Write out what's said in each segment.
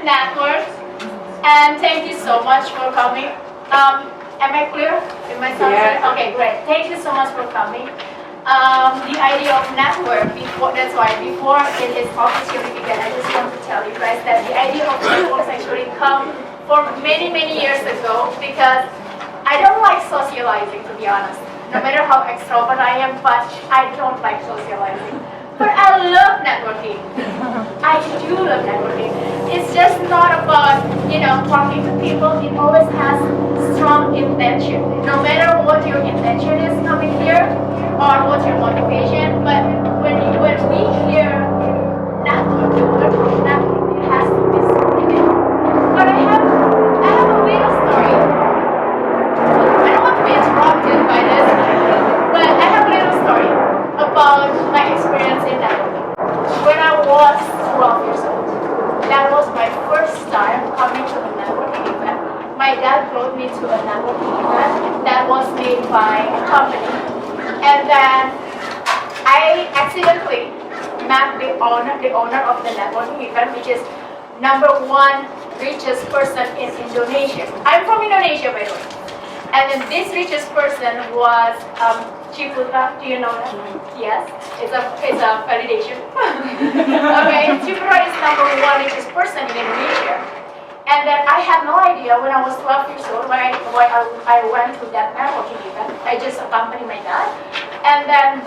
network, and thank you so much for coming. Am I clear? Am I sound clear? Okay, great. Thank you so much for coming. The idea of network, that's why before it is opportunity again, I just want to tell you guys that the idea of networks actually come from many, many years ago, because I don't like socializing, to be honest. No matter how extrovert I am, but I don't like socializing. But I love networking. I do love networking. It's just not about, talking to people. It always has strong intention. No matter what your intention is coming here, or what your motivation, but when we hear networking, it has to be something. But I have a little story. I don't want to be interrupted by this, but I have a little story about my experience in networking. When I was 12 years old, that was my first time coming to a networking event. My dad brought me to a networking event that was made by a company. And then I accidentally met the owner of the networking event, which is #1 richest person in Indonesia. I'm from Indonesia, by the way. And then this richest person was Ciputra. Do you know that? Yes, it's a validation. Okay, Ciputra is #1 richest person in Indonesia. And then I had no idea when I was 12 years old why I went to that networking event. I just accompanied my dad. And then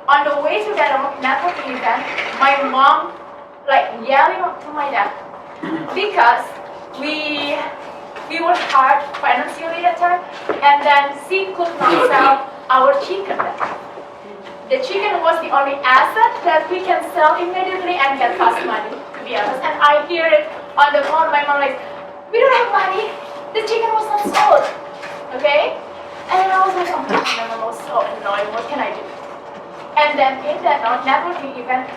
on the way to that networking event, my mom yelling to my dad because we were hard financially that time, and then she could not sell our chicken that time. The chicken was the only asset that we can sell immediately and get fast money, to be honest. And I hear it on the phone, my mom like, we don't have money, the chicken was not sold, okay? And I was like, oh my God, my mom was so annoying, what can I do? And then in that networking event,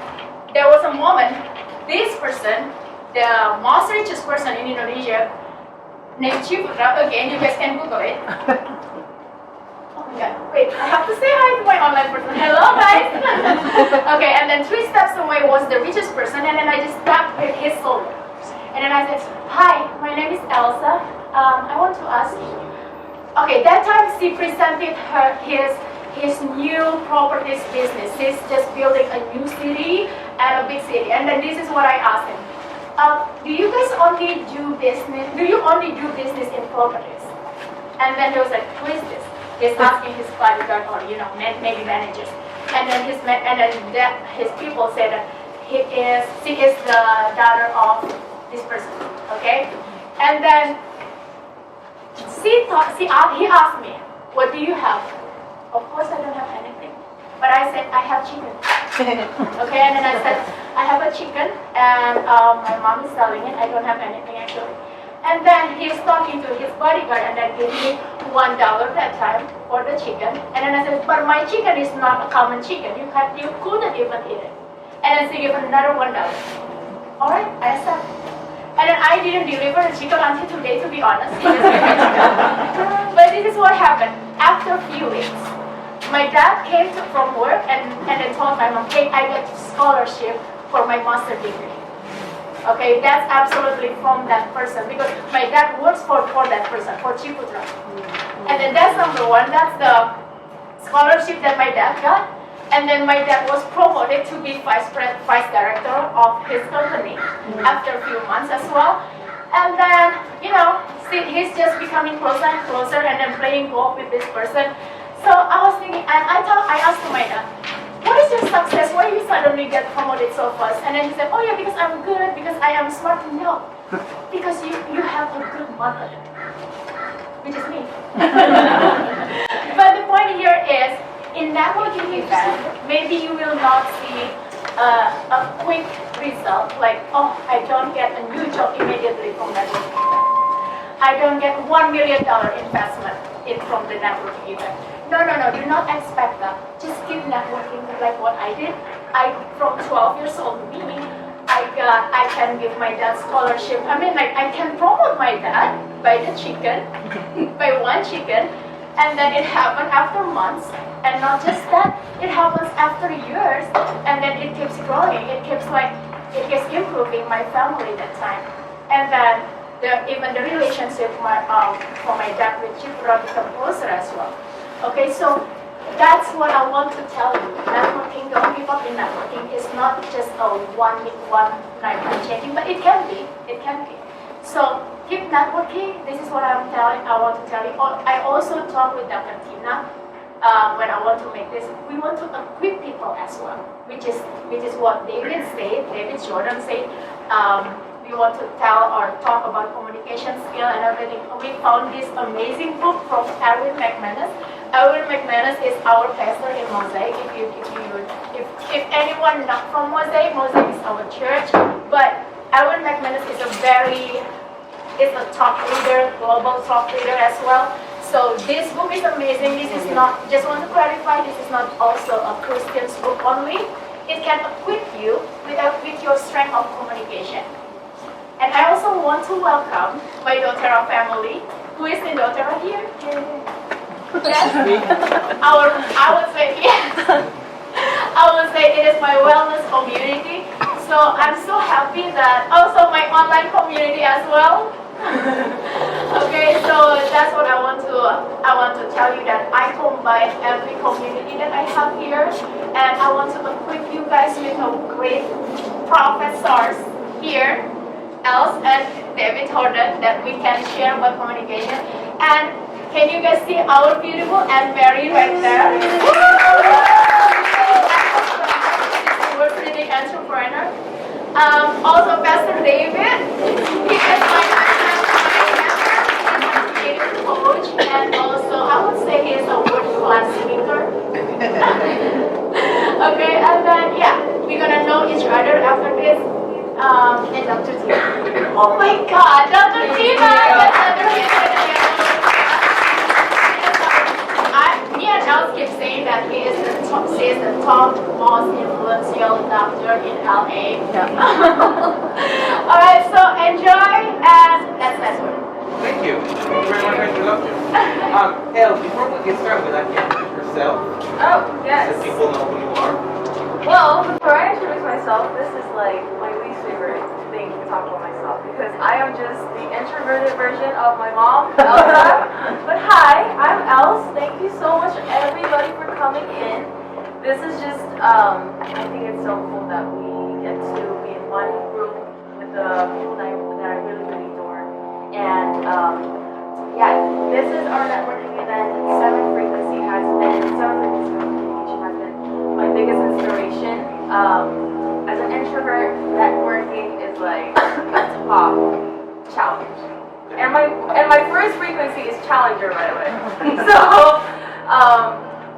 there was a moment, this person, the most richest person in Indonesia, named Ciputra, again, you guys can Google it. Oh my God, wait, I have to say hi to my online person. Hello guys! Okay, and then 3 steps away was the richest person, and then I just tapped his shoulder. And then I said, hi, my name is Elsa. I want to ask you. Okay, that time she presented his new properties business. He's just building a new city and a big city. And then this is what I asked him. Do you guys only do business? Do you only do business in properties? And then he was like, who is this? He's asking his bodyguard or maybe managers. And then his people said that she is the daughter of this person, okay? And then he asked me, what do you have? Of course I don't have anything. But I said, I have chicken. Okay, and then I said, I have a chicken, and my mom is selling it. I don't have anything actually. And then he's talking to his bodyguard, and then gave me $1 that time for the chicken. And then I said, but my chicken is not a common chicken. You couldn't even eat it. And then she gave another $1. All right, I accept. And then I didn't deliver the chicken until today, to be honest. But this is what happened. After a few weeks, my dad came from work and then told my mom, hey, I got a scholarship for my master's degree. Okay, that's absolutely from that person, because my dad works for that person, for Ciputra. And then that's #1, that's the scholarship that my dad got. And then my dad was promoted to be vice director of his company after a few months as well. And then, he's just becoming closer and closer, and then playing golf with this person. So I was thinking, and I asked my dad, what is your success? Why you suddenly get promoted so fast? And then he said, oh yeah, because I'm good, because I am smart. No, because you have a good mother, which is me. But the point here is, in networking event, maybe you will not see a quick result, like, oh, I don't get a new job immediately from networking event. I don't get $1 million investment from the networking event. No, do not expect that. Just keep networking like what I did. From 12 years old, I can give my dad scholarship. I mean, I can promote my dad by the chicken, by one chicken, and then it happened after months. And not just that, it happens after years, and then it keeps growing. It keeps improving my family that time. And then even the relationship for my dad with Chitra become closer as well. Okay, so that's what I want to tell you. Networking, don't give up in networking. It's not just a one night handshake, but it can be. It can be. So keep networking. This is what I want to tell you. I also talk with Dr. Tina when I want to make this. We want to equip people as well, which is what David Jordan said. We want to tell or talk about communication skill and everything. We found this amazing book from Erwin McManus. Erwin McManus is our pastor in Mosaic. If anyone not from Mosaic is our church. But Erwin McManus is a top leader, global top leader as well. So this book is amazing. This is not, just want to clarify, this is not also a Christian's book only. It can equip you with your strength of communication. And I also want to welcome my doTERRA family. Who is in doTERRA here? Yes? I would say yes. I would say it is my wellness community. So I'm so happy that also my online community as well. Okay, so that's what I want to tell you, that I combine every community that I have here, and I want to equip you guys with a great professors here, Els and David Jordan, that we can share about communication. And can you guys see our beautiful Anne Mary right there? We're pretty entrepreneur. Also Pastor David, he is my creative coach, and also I would say he is a world-class speaker. Okay, and then yeah, we're gonna know each other after this. And Dr. Tina. Oh my God, Dr. Tina! Me and Els keep saying that he is the top most influential doctor in LA. Yeah. Alright, so enjoy and let's network. Thank you. Thank you very much for the introduction. Els, before we get started, would you introduce yourself? Oh, yes. So people know who you are. Well, before I introduce myself, this is like my least favorite thing to talk about myself because I am just the introverted version of my mom, Elsa. But hi, I'm Els. Thank you so much everybody for coming in. This is just, I think it's so cool that we get to be in one group with the people that I really, really adore. And yeah, this is our networking event. Seven Frequency communication has been my biggest inspiration. As an introvert, networking is like a top challenge. And my first frequency is challenger, by the way. So,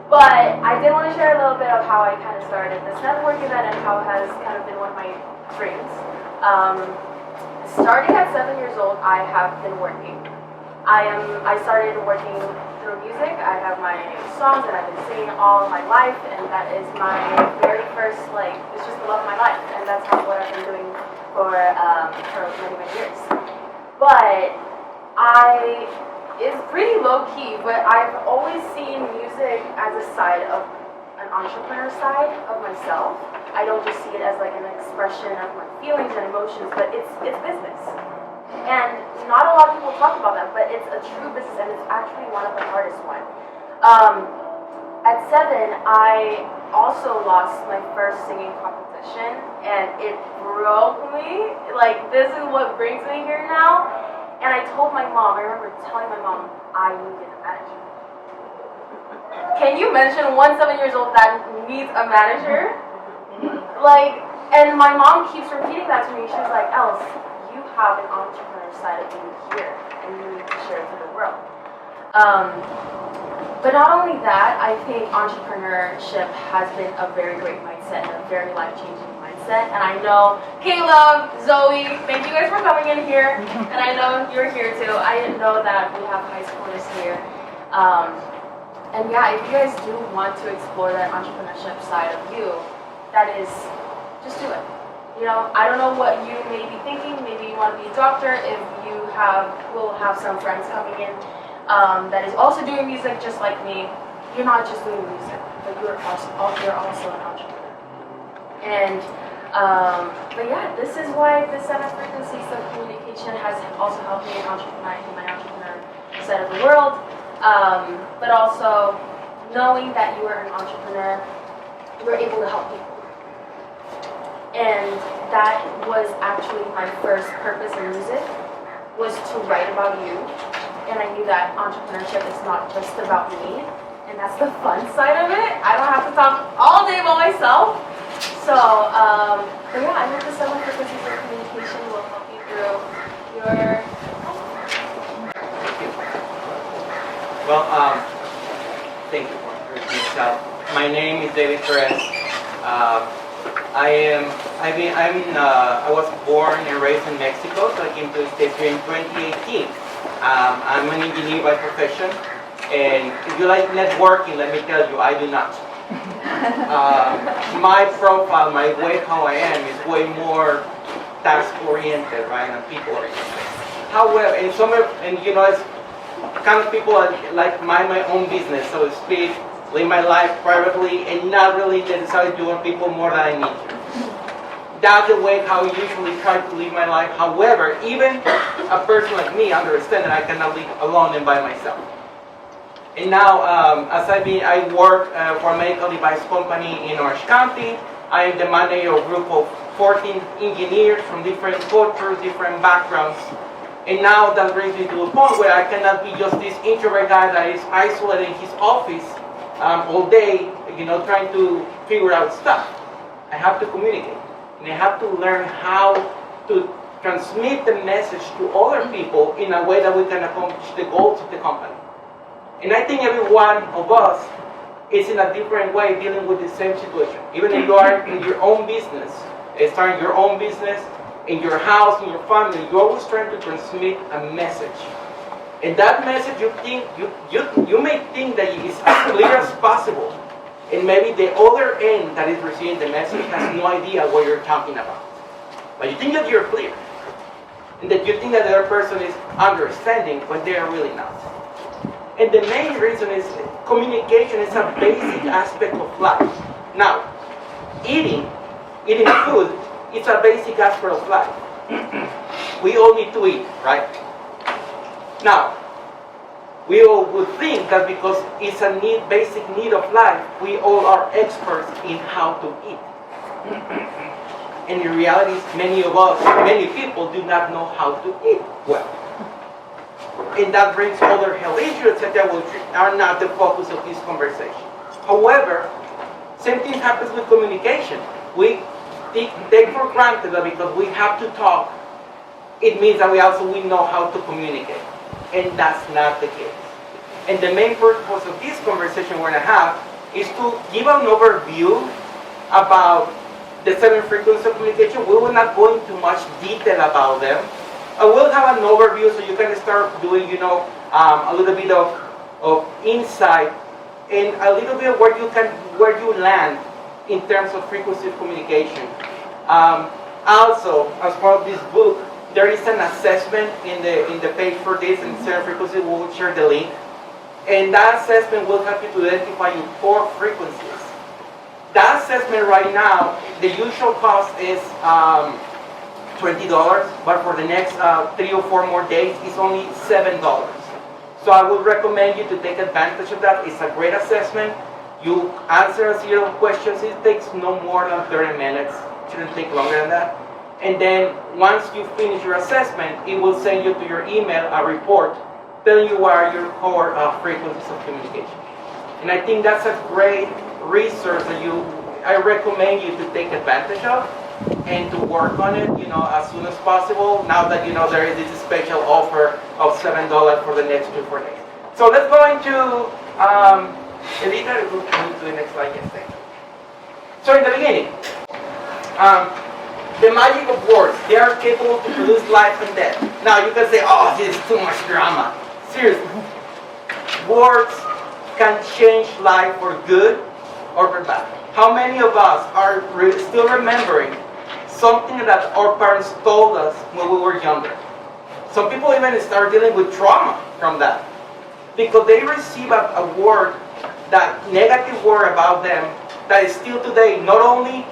but I did want to share a little bit of how I kind of started this network event and how it has kind of been one of my dreams. Starting at 7 years old, I have been working. I started working through music. I have my songs that I've been singing all of my life, and that is my very first, it's just the love of my life, and that's what I've been doing for many, many years. But it's pretty low-key, but I've always seen music as a side of an entrepreneur side of myself. I don't just see it as like an expression of my feelings and emotions, but it's business. And not a lot of people talk about that, but it's a true business, and it's actually one of the hardest ones. At 7, I also lost my first singing competition, and it broke me. Like, this is what brings me here now. And I told my mom, I remember telling my mom, I need to get a manager. Can you mention one 7 years old that needs a manager? And my mom keeps repeating that to me. She's like, Els, you have an entrepreneur side of you here, and you need to share it to the world. But not only that, I think entrepreneurship has been a very great mindset and a very life-changing mindset. And I know Caleb, Zoe, thank you guys for coming in here. And I know you're here too. I didn't know that we have high schoolers here. And yeah, if you guys do want to explore that entrepreneurship side of you, that is, just do it. You know, I don't know what you may be thinking. Maybe you want to be a doctor. If you will have some friends coming in that is also doing music just like me. You're not just doing music, but you're also an entrepreneur. And But yeah, this is why the 7 frequencies of communication has also helped me in my entrepreneur side of the world. But also knowing that you are an entrepreneur, you're able to help people. And that was actually my first purpose in music, was to write about you. And I knew that entrepreneurship is not just about me, and that's the fun side of it. I don't have to talk all day by myself. So, but yeah, I hope the 7 frequencies of communication will help you through your... Well, thank you for introducing yourself. My name is David Perez. I was born and raised in Mexico, so I came to the States here in 2018. I'm an engineer by profession, and if you like networking, let me tell you, I do not. My profile, my way how I am is way more task-oriented, right, and people-oriented. However, and you know, it's kind of people like mind my own business, so to speak, live my life privately and not really necessarily doing people more than I need to. That's the way how I usually try to live my life. However, even a person like me understands that I cannot live alone and by myself. And now, I work for a medical device company in Orange County. I am the manager of a group of 14 engineers from different cultures, different backgrounds. And now that brings me to a point where I cannot be just this introvert guy that is isolated in his office all day, you know, trying to figure out stuff. I have to communicate. And I have to learn how to transmit the message to other people in a way that we can accomplish the goals of the company. And I think every one of us is in a different way dealing with the same situation. Even if you are in your own business, starting your own business, in your house, in your family, you're always trying to transmit a message. And that message you may think that it is as clear as possible. And maybe the other end that is receiving the message has no idea what you're talking about. But you think that you're clear. And that you think that the other person is understanding, but they are really not. And the main reason is communication is a basic aspect of life. Now, eating food is a basic aspect of life. We all need to eat, right? Now, we all would think that because it's a basic need of life, we all are experts in how to eat. And in reality, many people do not know how to eat well. And that brings other health issues that are not the focus of this conversation. However, same thing happens with communication. We take for granted that because we have to talk, it means that we know how to communicate. And that's not the case. And the main purpose of this conversation we're going to have is to give an overview about the 7 frequencies of communication. We will not go into much detail about them. I will have an overview so you can start doing, a little bit of insight and a little bit of where you land in terms of frequency of communication. Also, as part of this book, there is an assessment in the page for this, and 7 frequencies. We will share the link. And that assessment will help you to identify your core frequencies. That assessment right now, the usual cost is $20, but for the next 3 or 4 more days, it's only $7. So I would recommend you to take advantage of that. It's a great assessment. You answer a series of questions. It takes no more than 30 minutes. It shouldn't take longer than that. And then once you finish your assessment, it will send you to your email a report telling you what are your core frequencies of communication. And I think that's a great resource that I recommend you to take advantage of and to work on it, as soon as possible. Now that there is this special offer of $7 for the next 2 or 4 days. So let's go into Elita, move to the next slide. Yes, thank you. So in the beginning, the magic of words, they are capable to produce life and death. Now you can say, oh, this is too much drama. Seriously, words can change life for good or for bad. How many of us are still remembering something that our parents told us when we were younger? Some people even start dealing with trauma from that because they receive a word, that negative word about them, that is still today not only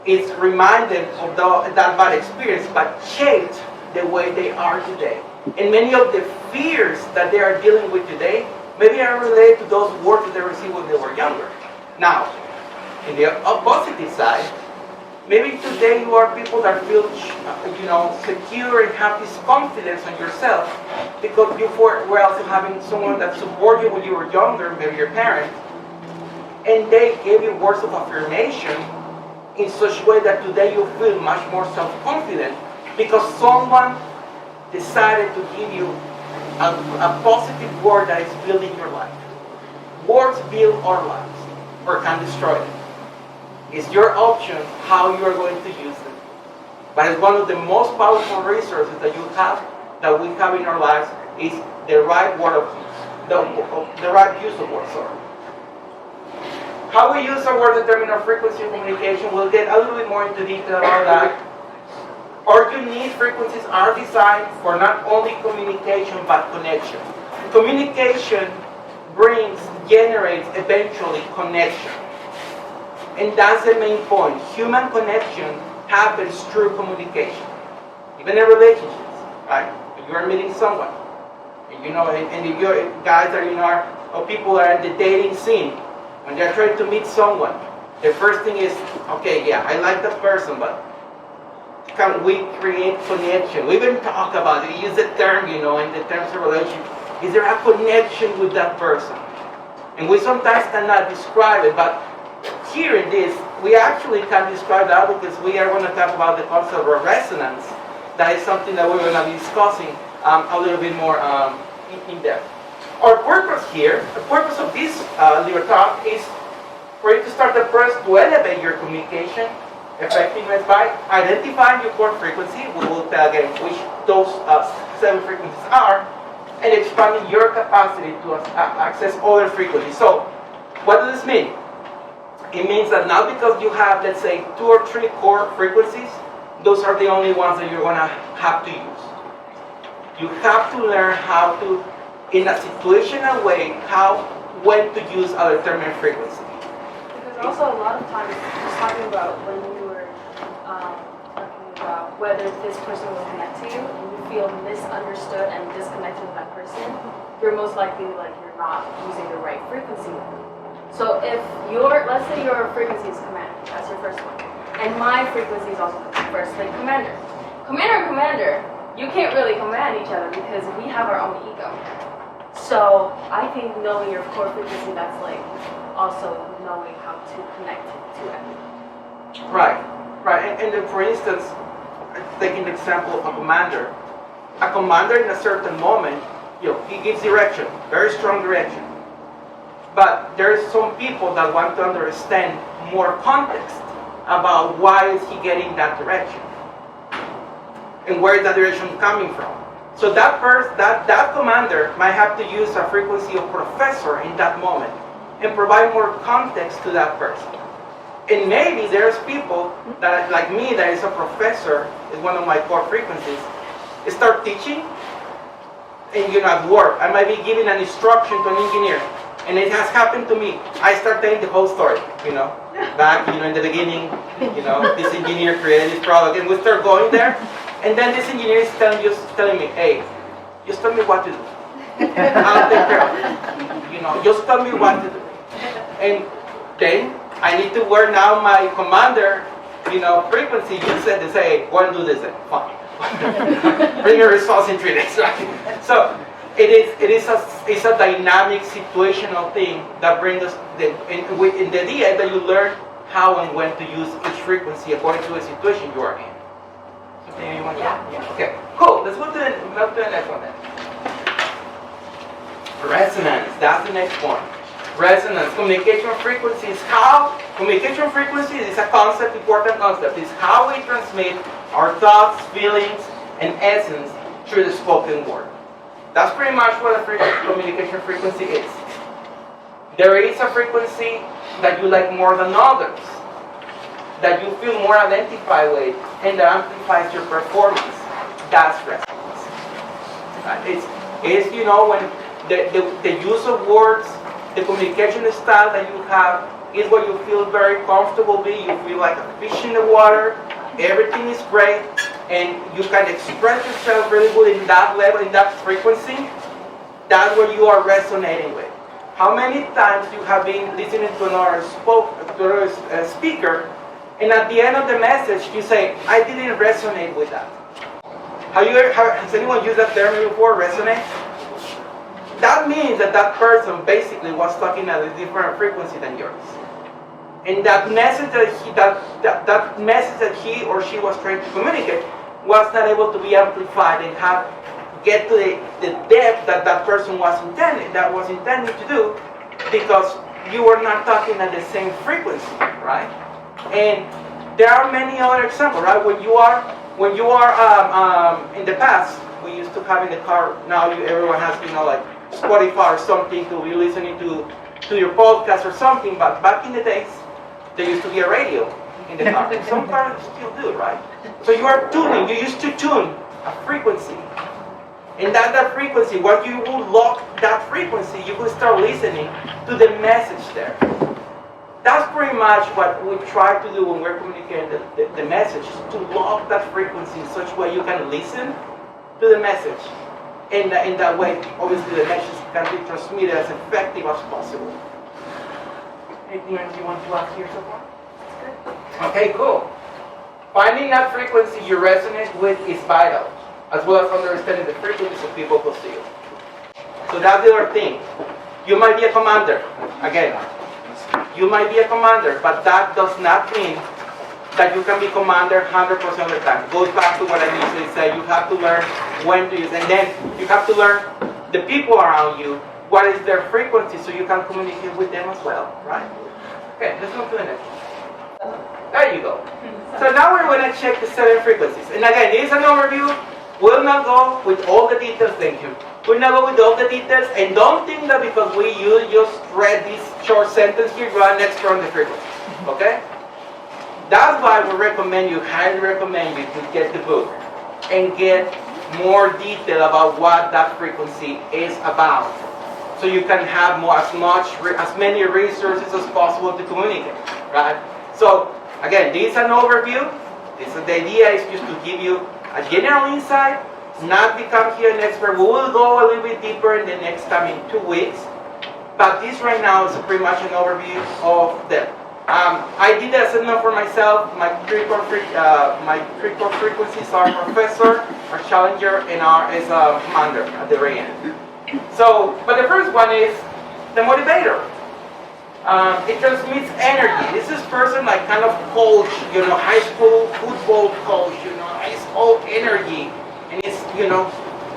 is reminded of that bad experience, but shaped the way they are today. And many of the fears that they are dealing with today, maybe are related to those words that they received when they were younger. Now, in the positive side, maybe today you are people that feel, secure and have this confidence on yourself because you were also having someone that supported you when you were younger, maybe your parents, and they gave you words of affirmation in such a way that today you feel much more self-confident because someone decided to give you a positive word that is building your life. Words build our lives or can destroy them. It's your option how you are going to use them. But it's one of the most powerful resources that we have in our lives is the right word of use, the right use of words. How we use our words determine our frequency of communication. We'll get a little bit more into detail about that. Our unique frequencies are designed for not only communication but connection. Communication generates eventually connection. And that's the main point. Human connection happens through communication. Even in relationships, right? If you are meeting someone, and if you're guys or people are at the dating scene, when they're trying to meet someone, the first thing is, okay, yeah, I like that person, but can we create connection? We even talk about it, we use the term, in the terms of relationship. Is there a connection with that person? And we sometimes cannot describe it, but here in this, we actually can describe that because we are going to talk about the concept of resonance. That is something that we're going to be discussing a little bit more in depth. Our purpose here, the purpose of this little talk is for you to start the process to elevate your communication effectiveness by identifying your core frequency. We will tell again which those 7 frequencies are, and expanding your capacity to access other frequencies. So, what does this mean? It means that not because you have, let's say, 2 or 3 core frequencies, those are the only ones that you're going to have to use. You have to learn how to, in a situational way, when to use a determined frequency. Because also a lot of times, just talking about when you were talking about whether this person will connect to you, and you feel misunderstood and disconnected with that person, you're most likely you're not using the right frequency. So if let's say your frequency is command, that's your first one, and my frequency is also first like commander. Commander, you can't really command each other because we have our own ego. So I think knowing your core frequency, that's also knowing how to connect to it. Right. And then for instance, taking the example of a commander in a certain moment, he gives direction, very strong direction. But there's some people that want to understand more context about why is he getting that direction and where is that direction coming from. So that commander might have to use a frequency of professor in that moment and provide more context to that person. And maybe there's people that, like me, that is a professor, is one of my core frequencies, start teaching, and at work, I might be giving an instruction to an engineer, and it has happened to me. I start telling the whole story, back, in the beginning, this engineer created this product, and we start going there, and then this engineer is telling me, hey, just tell me what to do. I'll take care of it. Just tell me what to do. And then I need to wear now my commander, frequency. You said to say, go and do this then. Fine. Bring your results in 3 days. Right? So it's a dynamic situational thing that brings us in the idea that you learn how and when to use each frequency according to the situation you are in. Something you want to add? Yeah. Okay. Cool. Let's move to the next one then. Resonance. That's the next one. Resonance. Communication frequencies. Communication frequencies is a concept, important concept. It's how we transmit our thoughts, feelings, and essence through the spoken word. That's pretty much what a communication frequency is. There is a frequency that you like more than others, that you feel more identified with, and that amplifies your performance. That's resonance. It's when the use of words, the communication style that you have is where you feel very comfortable being. You feel like a fish in the water. Everything is great, and you can express yourself really good in that level, in that frequency. That's what you are resonating with. How many times you have been listening to another speaker, and at the end of the message you say, I didn't resonate with that. Has anyone used that term before, resonate? That means that that person basically was talking at a different frequency than yours. And that message that message that he or she was trying to communicate was not able to be amplified and get to the depth that that person was intending to do, because you were not talking at the same frequency, right? And there are many other examples, right? When you are in the past, we used to have in the car. Now everyone has, like Spotify or something to be listening to your podcast or something. But back in the days, there used to be a radio in the car. Some cars still do, right? So you are tuning. You used to tune a frequency. And that frequency, when you will lock that frequency, you will start listening to the message there. That's pretty much what we try to do when we're communicating the message, is to lock that frequency in such a way you can listen to the message. And in that way, obviously, the message can be transmitted as effective as possible. Anything else you want to ask here so far? Okay, cool. Finding that frequency you resonate with is vital, as well as understanding the frequencies of people who see you. So that's the other thing. You might be a commander. Again, you might be a commander, but that does not mean that you can be commander 100% of the time. It goes back to what I usually say. You have to learn when to use, and then you have to learn the people around you, what is their frequency, so you can communicate with them as well, right? Okay, let's move to the next one. There you go. So now we're going to check the 7 frequencies. And again, this is an overview. We'll not go with all the details, thank you. We'll not go with all the details, and don't think that because you just read this short sentence here, you are an expert on the frequencies, okay? That's why we highly recommend you to get the book and get more detail about what that frequency is about, so you can have as many resources as possible to communicate, right? So again, this is an overview. The idea is just to give you a general insight, not become here an expert. We will go a little bit deeper in the next time in 2 weeks, but this right now is pretty much an overview of them. I did the assessment for myself. My 3 core frequencies are Professor, our Challenger, and our Commander at the very end. So, but the first one is the Motivator. It transmits energy. This is person like kind of coach, high school football coach, high school energy, and it's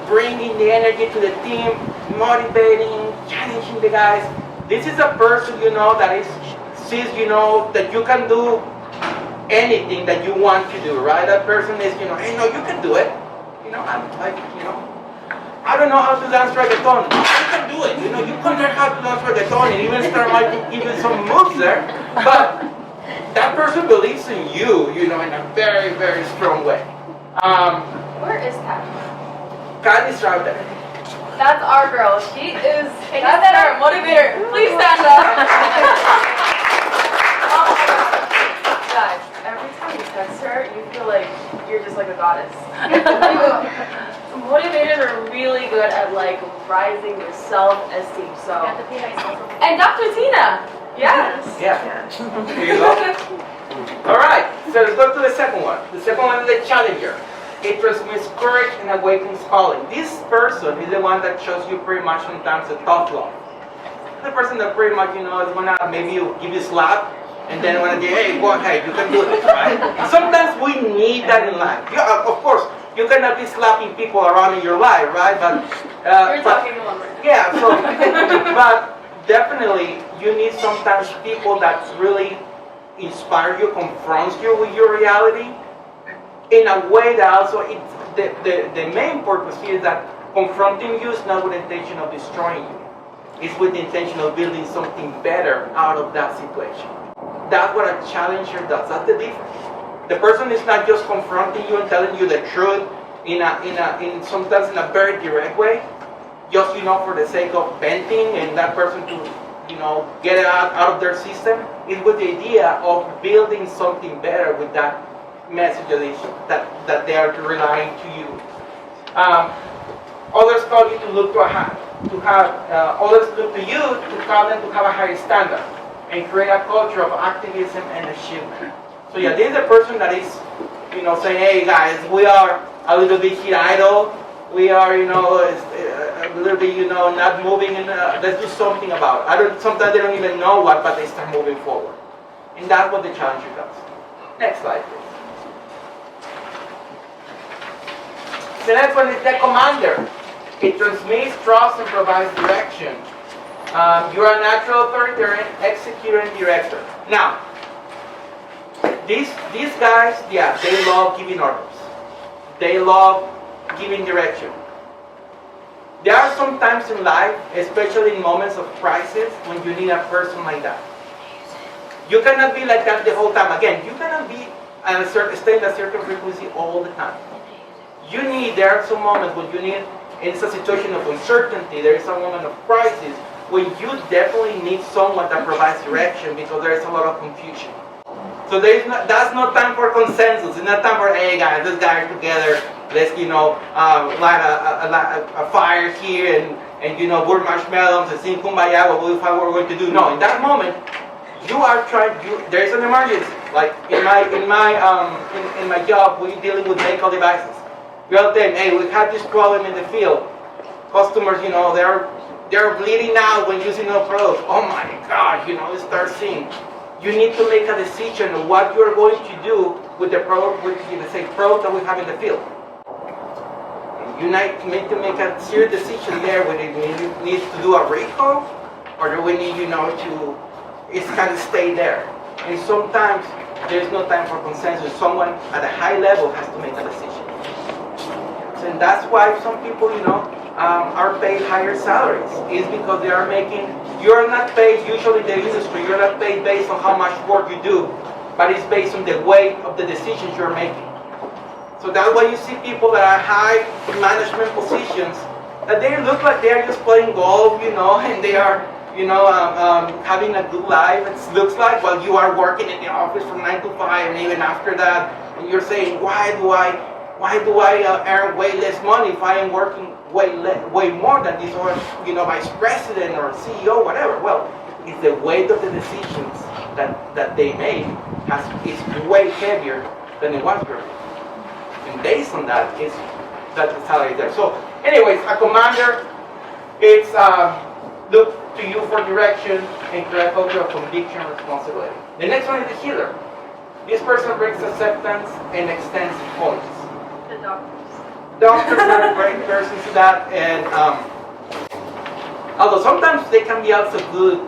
bringing the energy to the team, motivating, challenging the guys. This is a person that sees that you can do anything that you want to do, right? That person is hey, no, you can do it. I'm like I don't know how to dance reggaeton. You can do it. You can learn how to dance reggaeton and even start even some moves there. But that person believes in you, in a very, very strong way. Where is Kat? Kat is right there. That's our girl. She is. That's our motivator. Please stand up. Oh my God. Guys, every time you text her, you feel like you're just like a goddess. Motivators are really good at rising your self-esteem. So. And Dr. Tina. Yes. Yeah. Here you go. All right. So let's go to the second one. The second one is the Challenger. It transmits courage and awakens calling. This person is the one that shows you pretty much sometimes a tough love. The person that pretty much is gonna maybe give you a slap. And then when I say, hey, go ahead, you can do this, right? Sometimes we need that in life. Yeah, of course, you cannot be slapping people around in your life, right? But you're talking a lot right now. Yeah, so, but definitely you need sometimes people that really inspire you, confronts you with your reality in a way that also the main purpose here is that confronting you is not with the intention of destroying you. It's with the intention of building something better out of that situation. That's what a challenger does. That's the difference. The person is not just confronting you and telling you the truth in sometimes in a very direct way, just for the sake of venting and that person to get it out of their system. It's with the idea of building something better with that message that they are relying to you. Others call you to look others look to you to call them to have a higher standard and create a culture of activism and achievement. So yeah, this is a person that is, saying, hey guys, we are a little bit here idle. We are, a little bit, not moving, and let's do something about it. Sometimes they don't even know what, but they start moving forward. And that's what the challenger does. Next slide, please. The next one is the commander. It transmits trust and provides direction. You're a natural authoritarian, executor, and director. Now, these guys, yeah, they love giving orders. They love giving direction. There are some times in life, especially in moments of crisis, when you need a person like that. You cannot be like that the whole time. Again, you cannot be at a certain state, a certain frequency all the time. There are some moments when you need, it's a situation of uncertainty, there is a moment of crisis, when you definitely need someone that provides direction because there is a lot of confusion. So that's not time for consensus. It's not time for, hey guys, let's gather together, let's light a fire here and burn marshmallows and sing kumbaya, what we're going to do. No, in that moment, you are trying. There is an emergency. Like in my job, we're dealing with medical devices. We all tell them, hey, we have this problem in the field. Customers, they're bleeding out when using our products. Oh my gosh, they start seeing. You need to make a decision on what you're going to do with the product, product that we have in the field. You need to make a serious decision there whether it needs to do a recall or do we need, to it's kind of stay there. And sometimes there's no time for consensus. Someone at a high level has to make a decision. And that's why some people, are paid higher salaries. Is because you're not paid, usually in the industry, you're not paid based on how much work you do, but it's based on the weight of the decisions you're making. So that's why you see people that are high management positions, that they look like they're just playing golf, and they are, having a good life. It looks like while you are working in the office from 9 to 5, and even after that, and you're saying, why do I earn way less money if I am working way more than this, or vice president or CEO, whatever? Well, it's the weight of the decisions that they make is way heavier than it was before. And based on that, that the salary is there. So, anyways, a commander, it's look to you for direction and create a culture of conviction and responsibility. The next one is the healer. This person brings acceptance and extends points. The doctors. Doctors are a great person to that, and although sometimes they can be also good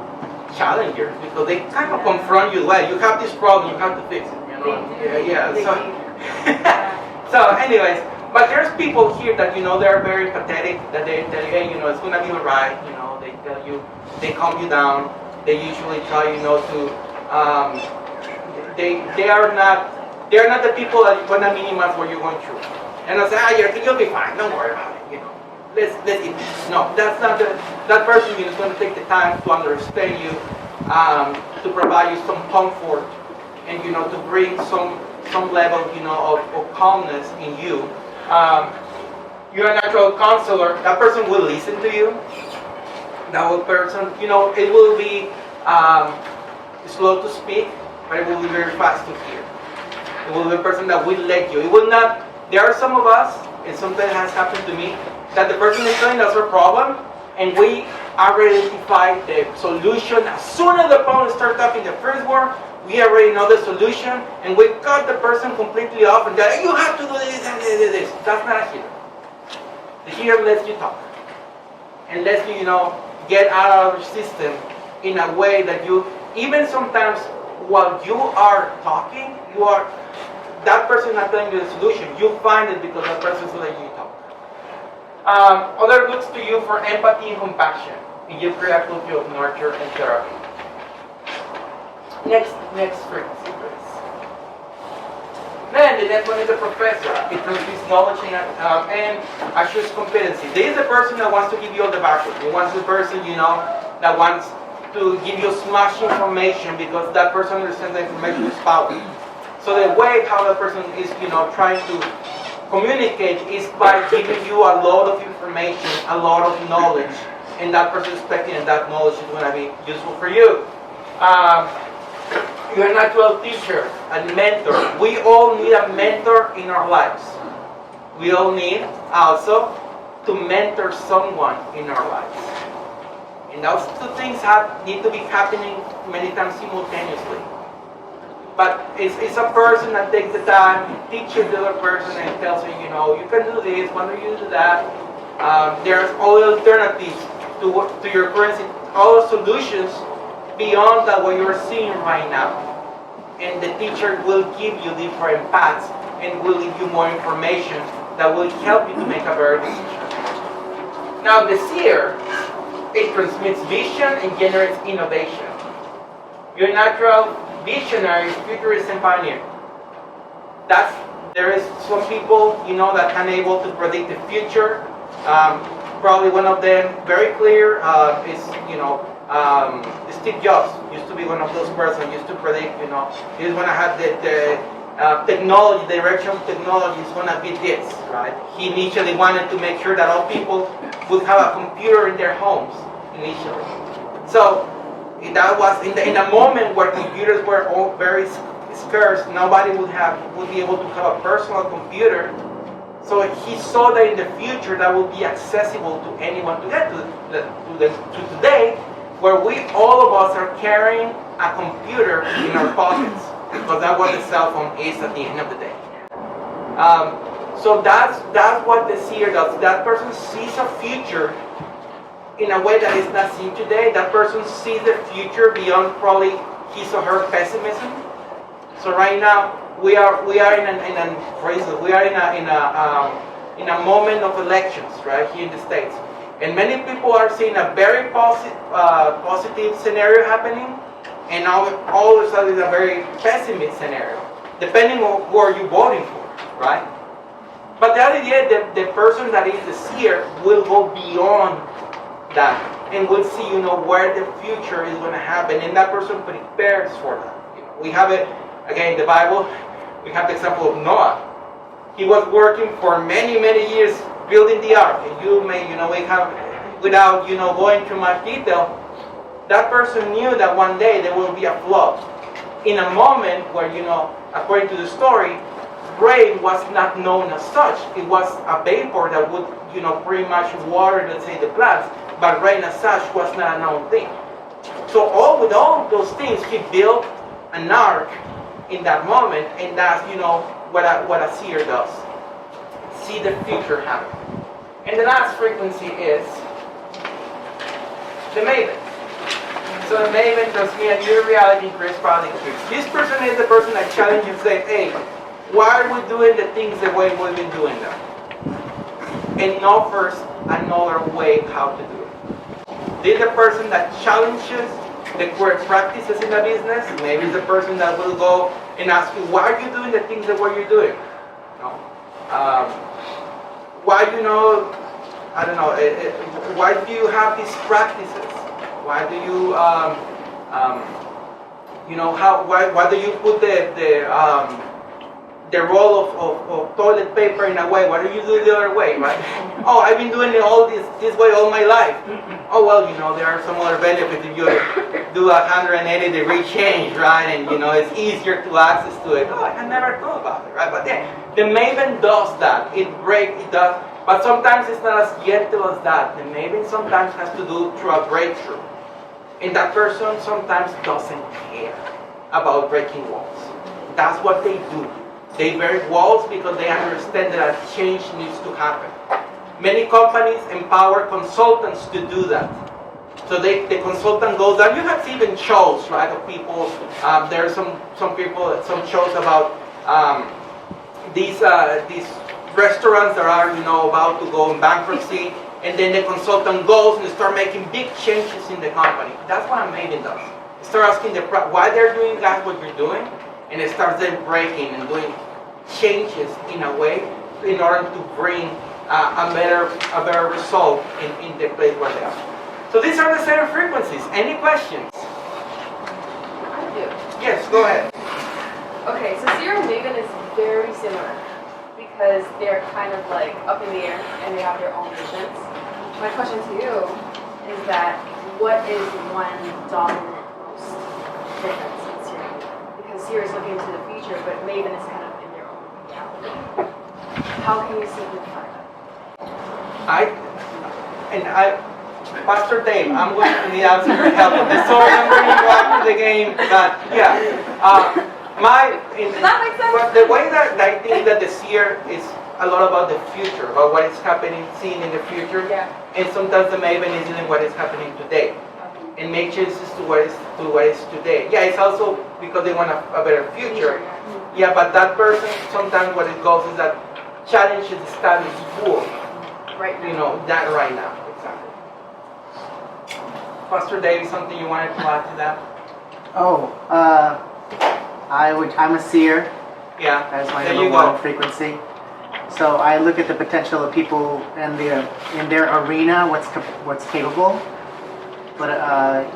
challengers because they kind of confront you. Well, you have this problem, you have to fix it. Yeah. So, anyways, but there's people here that they're very empathetic. That they tell you, hey, it's gonna be alright. They tell you, they calm you down. They usually try, to. They are not the people that gonna minimize what you're going through. And I say, you'll be fine. Don't worry about it. Let's eat this. No, that's not that person is going to take the time to understand you, to provide you some comfort, and to bring some level of calmness in you. You're a natural counselor. That person will listen to you. That person, it will be slow to speak, but it will be very fast to hear. It will be a person that will let you. It will not. There are some of us, and something has happened to me, that the person is telling us our problem, and we already identify the solution. As soon as the problem starts up in the first word, we already know the solution, and we cut the person completely off and say, you have to do this and this. That's not a healer. The healer lets you talk, and lets you, get out of your system in a way that you, even sometimes while you are talking, that person is not telling you the solution. You find it because that person is letting you talk. Other looks to you for empathy and compassion, and you create a culture of nurture and therapy. Next frequency, please. Then the next one is the professor. It transmits knowledge and assures competency. This is the person that wants to give you all the background. He wants the person, that wants to give you smash information because that person understands the information is power. So the way how the person is, trying to communicate is by giving you a lot of information, a lot of knowledge, and that person is expecting and that knowledge is going to be useful for you. You're a natural teacher, a mentor. We all need a mentor in our lives. We all need also to mentor someone in our lives. And those two things need to be happening many times simultaneously. But it's a person that takes the time, teaches the other person and tells her, you can do this, why don't you do that? There's all alternatives to your current, all solutions beyond that what you're seeing right now. And the teacher will give you different paths and will give you more information that will help you to make a better decision. Now the seer, it transmits vision and generates innovation. Your natural visionary, futurist, and pioneer. There is some people, that can able to predict the future. Probably one of them, very clear, is, Steve Jobs used to be one of those persons, used to predict, he's going to have the technology, the direction of technology is going to be this, right? He initially wanted to make sure that all people would have a computer in their homes, initially. So, that was in a moment where computers were all very scarce. Nobody would be able to have a personal computer. So he saw that in the future that would be accessible to anyone to get to today, where all of us are carrying a computer in our pockets, because that's what the cell phone is at the end of the day. So that's what the seer does. That person sees a future in a way that is not seen today. That person sees the future beyond probably his or her pessimism. So right now we are in a moment of elections, right, here in the States, and many people are seeing a very positive scenario happening, and now all of a sudden it's a very pessimistic scenario, depending on who are you voting for, right? But the idea that the person that is the seer will go beyond that and will see, where the future is going to happen, and that person prepares for that. We have it again in the Bible. We have the example of Noah. He was working for many, many years building the ark, and we have, without going too much detail, that person knew that one day there will be a flood. In a moment where, according to the story, rain was not known as such. It was a vapor that would, pretty much water, let's say, the plants. But rain as such was not a known thing. So with all those things, he built an ark in that moment, and that's what a seer does. See the future happen. And the last frequency is the maven. So the maven transmits a new reality and creates paradigm shifts. This person is the person that challenges and says, hey, why are we doing the things the way we've been doing them? And offers another way how to do it. This is the person that challenges the correct practices in the business. Maybe it's the person that will go and ask you, why are you doing the things the way you're doing? Why why do you have these practices? Why do you why do you put the roll of toilet paper in a way? Why do you do it the other way, right? Oh, I've been doing it all this way all my life. Oh, well, there are some other benefits if you do a 180-degree change, right? And, it's easier to access to it. Oh, I never thought about it, right? But the maven does that. It does. But sometimes it's not as gentle as that. The maven sometimes has to do through a breakthrough. And that person sometimes doesn't care about breaking walls. That's what they do. They break walls because they understand that a change needs to happen. Many companies empower consultants to do that. So the consultant goes down. You have even shows, right, of people. There are some people, some shows about these restaurants that are about to go in bankruptcy, and then the consultant goes and start making big changes in the company. That's what a maven does. Start asking why they're doing that, what you're doing, and it starts then breaking and doing changes in a way in order to bring a better result in the place where they are. So these are the center frequencies. Any questions? I do. Yes, go ahead. Okay, so Seer and Maven is very similar because they're kind of like up in the air and they have their own visions. My question to you is that what is one dominant most difference in Seer and Maven? Because Seer is looking into the future, but Maven is kind of in their own reality. How can you simplify that? Pastor Dave, I'm going to need out your help with this. Sorry, I'm bringing you after the game, but yeah. Does that make sense? The way that I think that the seer is a lot about the future, about what is happening, seen in the future, Yeah. and sometimes the Maven is in what is happening today, and make changes to what is today. Yeah, it's also because they want a better future. Yeah, but that person sometimes what it goes is that challenges the status quo. Right now. You know that right now. Exactly. Pastor Dave, something you wanted to add to that? Oh, I'm a seer. Yeah. That is my there number you one go. frequency. So I look at the potential of people in their arena, what's capable. But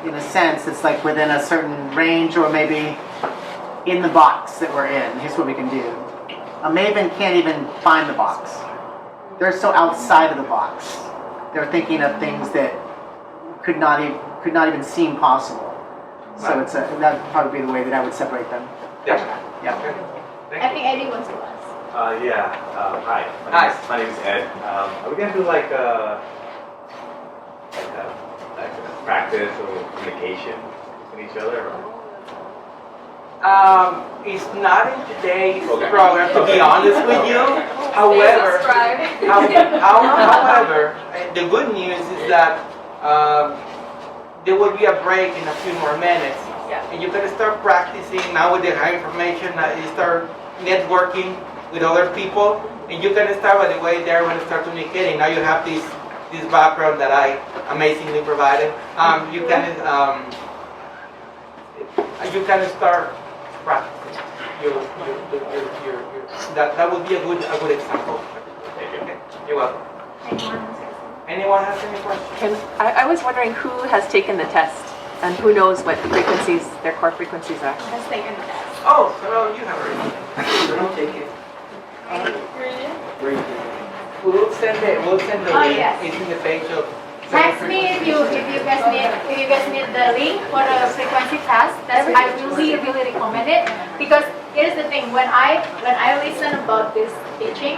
in a sense, it's like within a certain range, or maybe in the box that we're in. Here's what we can do. A Maven can't even find the box. They're so outside of the box. They're thinking of things that could not even seem possible. So that'd probably be the way that I would separate them. Yeah. Yeah. Thank I you. think Eddie wants to ask. Hi. My name is Ed. Are we gonna do like a practice or communication with each other? Or? It's not in today's program, to be honest with you. However, the good news is that there will be a break in a few more minutes. Yeah. And you can start practicing now with the high information. You start networking with other people, and you can start by the way there when you start communicating. Now you have this background that I amazingly provided. You can start practicing. That would be a good example. Okay. You're welcome. Anyone has any questions? I was wondering who has taken the test and who knows what frequencies, their core frequencies are. Let's take a test. Oh, so you have already. Don't take it. We'll send the Oh, link. yes. It's in the page of. Text me if you guys need the link for the frequency test. I really recommend it, because here's the thing, when I listen about this teaching,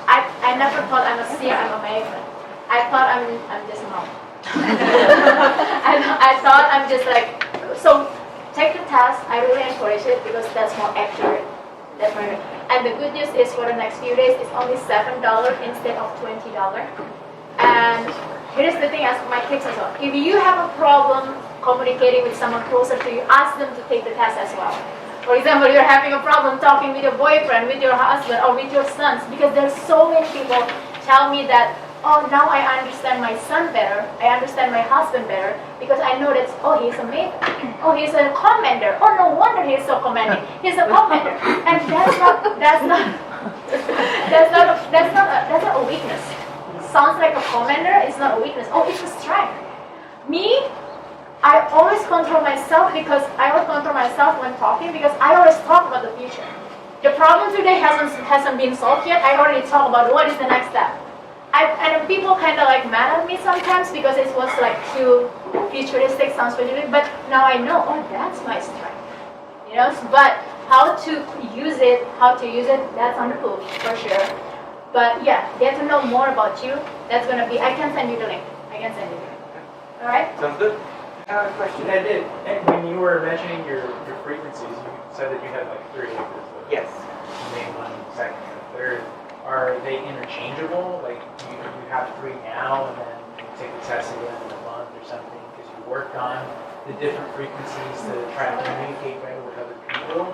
I never thought I'm a seer, I'm a maven. I thought I'm just a mom. I thought I'm just like, so take the test. I really encourage it because that's more accurate. And the good news is for the next few days, it's only $7 instead of $20. And here's the thing, as my kids as well. If you have a problem communicating with someone closer to you, ask them to take the test as well. For example, you're having a problem talking with your boyfriend, with your husband, or with your sons, because there's so many people tell me that, oh, now I understand my son better, I understand my husband better, because I know that, oh, he's a maven, oh, he's a commander, oh, no wonder he's so commanding, he's a commander, and that's not a weakness. Sounds like a commander, it's not a weakness, oh, it's a strength. Me, I always control myself when talking, because I always talk about the future. The problem today hasn't been solved yet, I already talk about what is the next step. And people kind of like mad at me sometimes because it was like too futuristic, sounds futuristic, but now I know, oh, that's my strength. You know, but how to use it, that's on the book for sure. But yeah, get to know more about you. That's gonna be, I can send you the link. All right? Sounds good. I have a question. And when you were mentioning your frequencies, you said that you had like 3 acres. Yes. Main one, second, and third. Are they interchangeable? Like you have 3 now, and then you take the test again in a month or something because you worked on the different frequencies to try to communicate better with other people.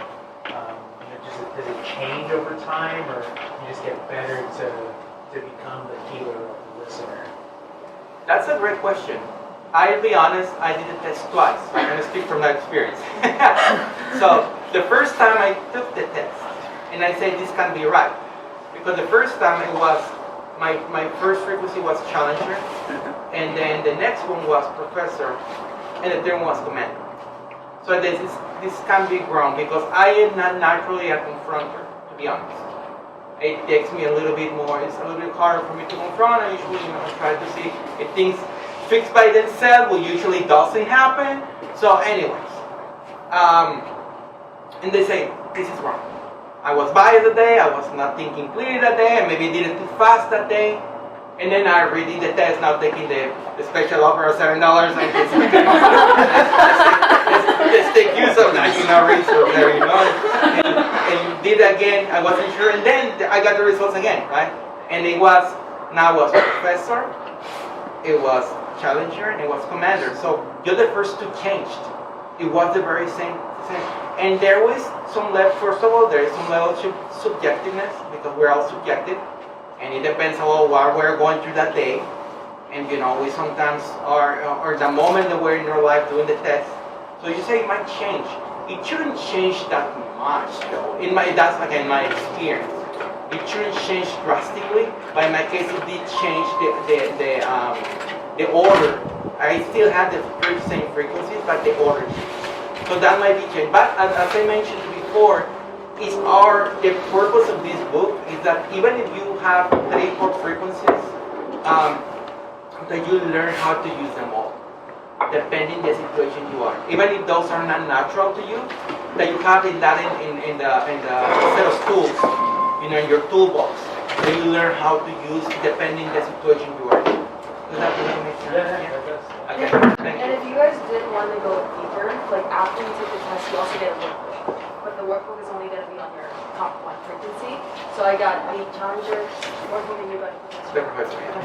Does it change over time, or you just get better to become the healer of the listener? That's a great question. I'll be honest, I did the test twice. I'm going to speak from that experience. So the first time I took the test, and I said this can't be right. Because the first time it was my first frequency was challenger, and then the next one was professor, and the third one was commander. So this can be wrong because I am not naturally a confronter, to be honest. It takes me a little bit more. It's a little bit harder for me to confront. I usually, try to see if things fix by themselves. Well, usually doesn't happen. So, anyways, and they say this is wrong. I was biased that day. I was not thinking clearly that day. I maybe did it too fast that day. And then I redid the test. Now taking the special offer of $7. Let's take use of that, resource there, and did again. I wasn't sure, and then I got the results again, right? And it was professor, it was challenger, and it was commander. So the other first two changed. It was the very same. And there was some level. First of all, there is some level of subjectiveness because we're all subjective, and it depends on what we're going through that day. And we sometimes are, or the moment that we're in our life doing the test. So you say it might change. It shouldn't change that much, though. That's again my experience. It shouldn't change drastically, but in my case, it did change the order. I still had the same frequencies, but the order changed. So that might be changed. But as I mentioned before, the purpose of this book is that even if you have 3 or 4 frequencies, that you learn how to use them all, depending the situation you are. Even if those are not natural to you, that you have in the set of tools, in your toolbox, that you learn how to use depending the situation you are in. Does that make sense? Yeah, that does. Okay, thank And you. if you guys did want to go deeper, like after you take the test, you also get a workbook. But the workbook is only going to be on your top 1 frequency. So I got the challenger workbook and you got The professor, yeah.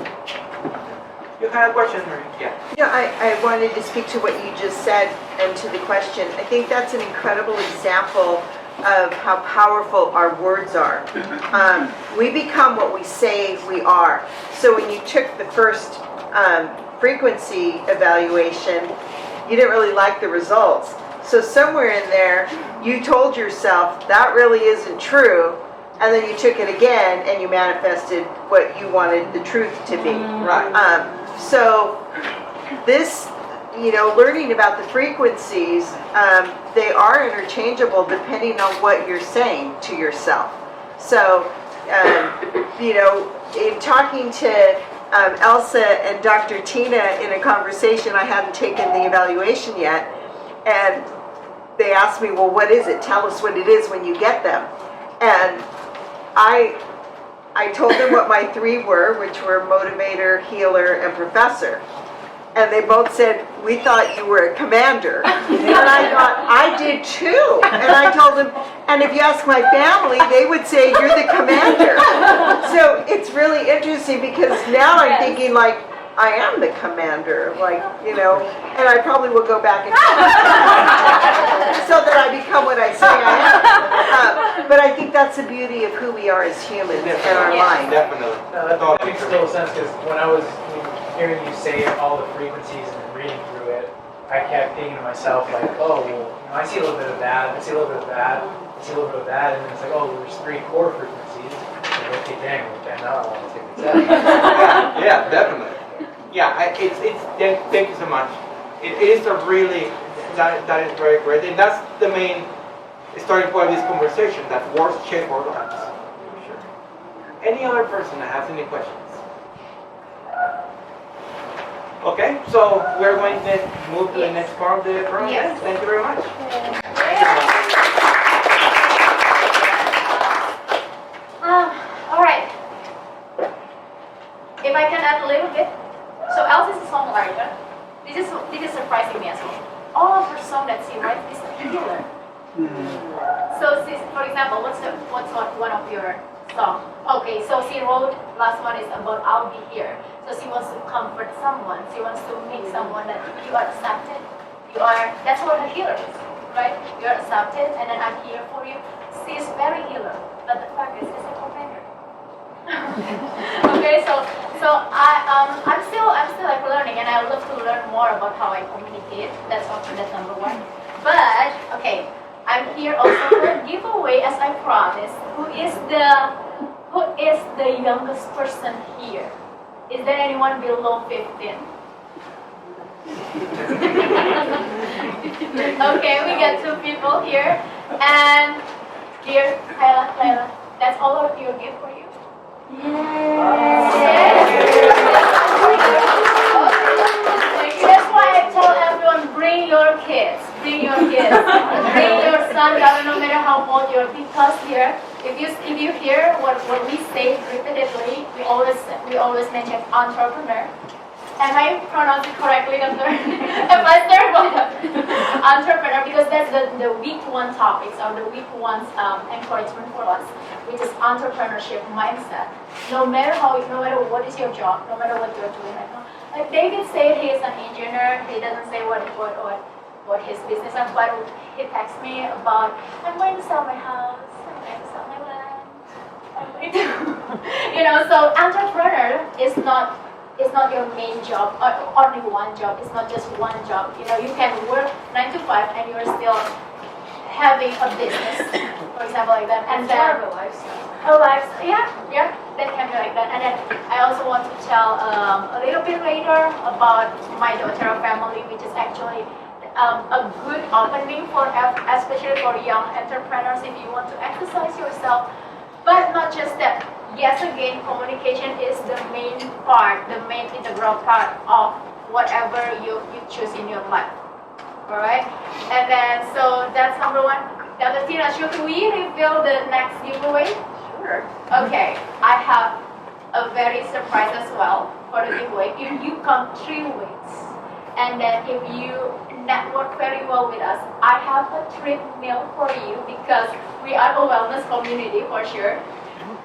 You had a question, or yeah? Yeah, I wanted to speak to what you just said and to the question. I think that's an incredible example of how powerful our words are. We become what we say we are. So when you took the first frequency evaluation, you didn't really like the results. So somewhere in there, you told yourself that really isn't true, and then you took it again and you manifested what you wanted the truth to be. Right. So this, learning about the frequencies, they are interchangeable depending on what you're saying to yourself. So, in talking to Elsa and Dr. Tina in a conversation, I hadn't taken the evaluation yet, and they asked me, well, what is it? Tell us what it is when you get them. And I told them what my 3 were, which were motivator, healer, and professor. And they both said, we thought you were a commander. And I thought, I did too. And I told them, and if you ask my family, they would say, you're the commander. So it's really interesting because now I'm thinking like, I am the commander, and I probably will go back and so that I become what I say I am. But I think that's the beauty of who we are as humans and our mind. Definitely. No, that makes total sense because when I was hearing you say all the frequencies and reading through it, I kept thinking to myself like, oh, well, I see a little bit of that, I see a little bit of that, I see a little bit of that, and then it's like, oh, there's 3 core frequencies. Like, okay, dang, now I want to take the test. Yeah, definitely. Yeah, thank you so much. It is a really, that is very great. And that's the main starting point of this conversation, that words shape our lives. Sure. Any other person that has any questions? Okay, so we're going to move to the next part of the program. Yes. Thank you very much. All right. If I can add a little bit. So Els is a songwriter. This is surprising me as well. All of her songs that she writes is healer. So for example, what's one of your songs? Okay, so she wrote, last one is about I'll be here. So she wants to comfort someone. She wants to make someone that you are accepted. That's what a healer is, right? You're accepted, and then I'm here for you. She's very healer, but the fact is, she's a commander. Okay, so I'm still like learning, and I would love to learn more about how I communicate. That's number 1. But okay, I'm here also for a giveaway, as I promised. Who Who is the youngest person here? Is there anyone below 15? Okay, we got 2 people here. And dear Layla, that's all of your gift for you. That's why I tell everyone, bring your kids, bring your kids, bring your son, daughter, no matter how old you are, because here, if you hear what we say repeatedly, we always mention entrepreneur. Am I pronouncing it correctly, Doctor? Am I terrible? Entrepreneur, because that's the week 1 topics or the week 1's encouragement for us, which is entrepreneurship mindset. No matter what is your job, no matter what you're doing right now. Like David said, he is an engineer. He doesn't say what his business is, but he texts me about, I'm going to sell my house, I'm going to sell my land. I'm going to, so entrepreneur is not your main job, or only one job. It's not just one job. You can work 9 to 5 and you're still having a business, for example, like that. And then More of a lifestyle. yeah, that can be like that. And then I also want to tell a little bit later about my daughter family, which is actually a good opening for especially for young entrepreneurs if you want to exercise yourself. But not just that. Yes, again, communication is the main part, the main integral part of whatever you choose in your life. Alright? And then, so that's number 1. Dr. Tina, should we reveal the next giveaway? Sure. Okay, I have a very surprise as well for the giveaway. If you come 3 weeks, and then if you network very well with us, I have a treat meal for you because we are a wellness community for sure.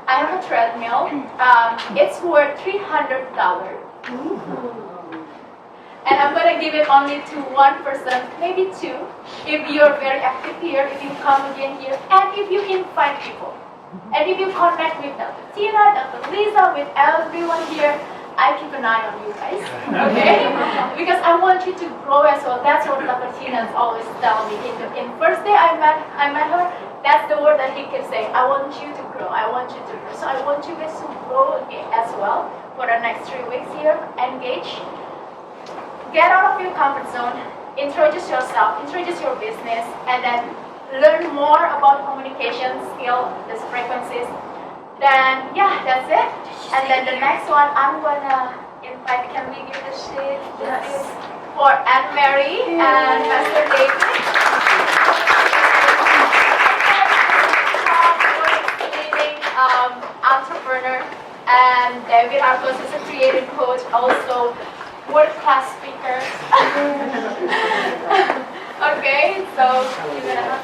I have a treadmill. It's worth $300. And I'm gonna give it only to 1 person, maybe 2. If you're very active here, if you come again here, and if you invite people, and if you connect with Dr. Tina, Dr. Lisa, with everyone here, I keep an eye on you guys, okay? Because I want you to grow as well. That's what Dr. Tina is always telling me. In first day I met her. That's the word that he keeps saying. I want you to grow. I want you to grow. So I want you guys to grow as well for the next 3 weeks here. Engage. Get out of your comfort zone. Introduce yourself. Introduce your business. And then learn more about communication skill, these frequencies. Then, yeah, that's it. And then the next one, I'm going to invite, can we give the sheet? This is for Anne-Marie and Pastor David. Entrepreneur, and David Arcos is a creative coach, also world-class speaker. Okay, so you're gonna.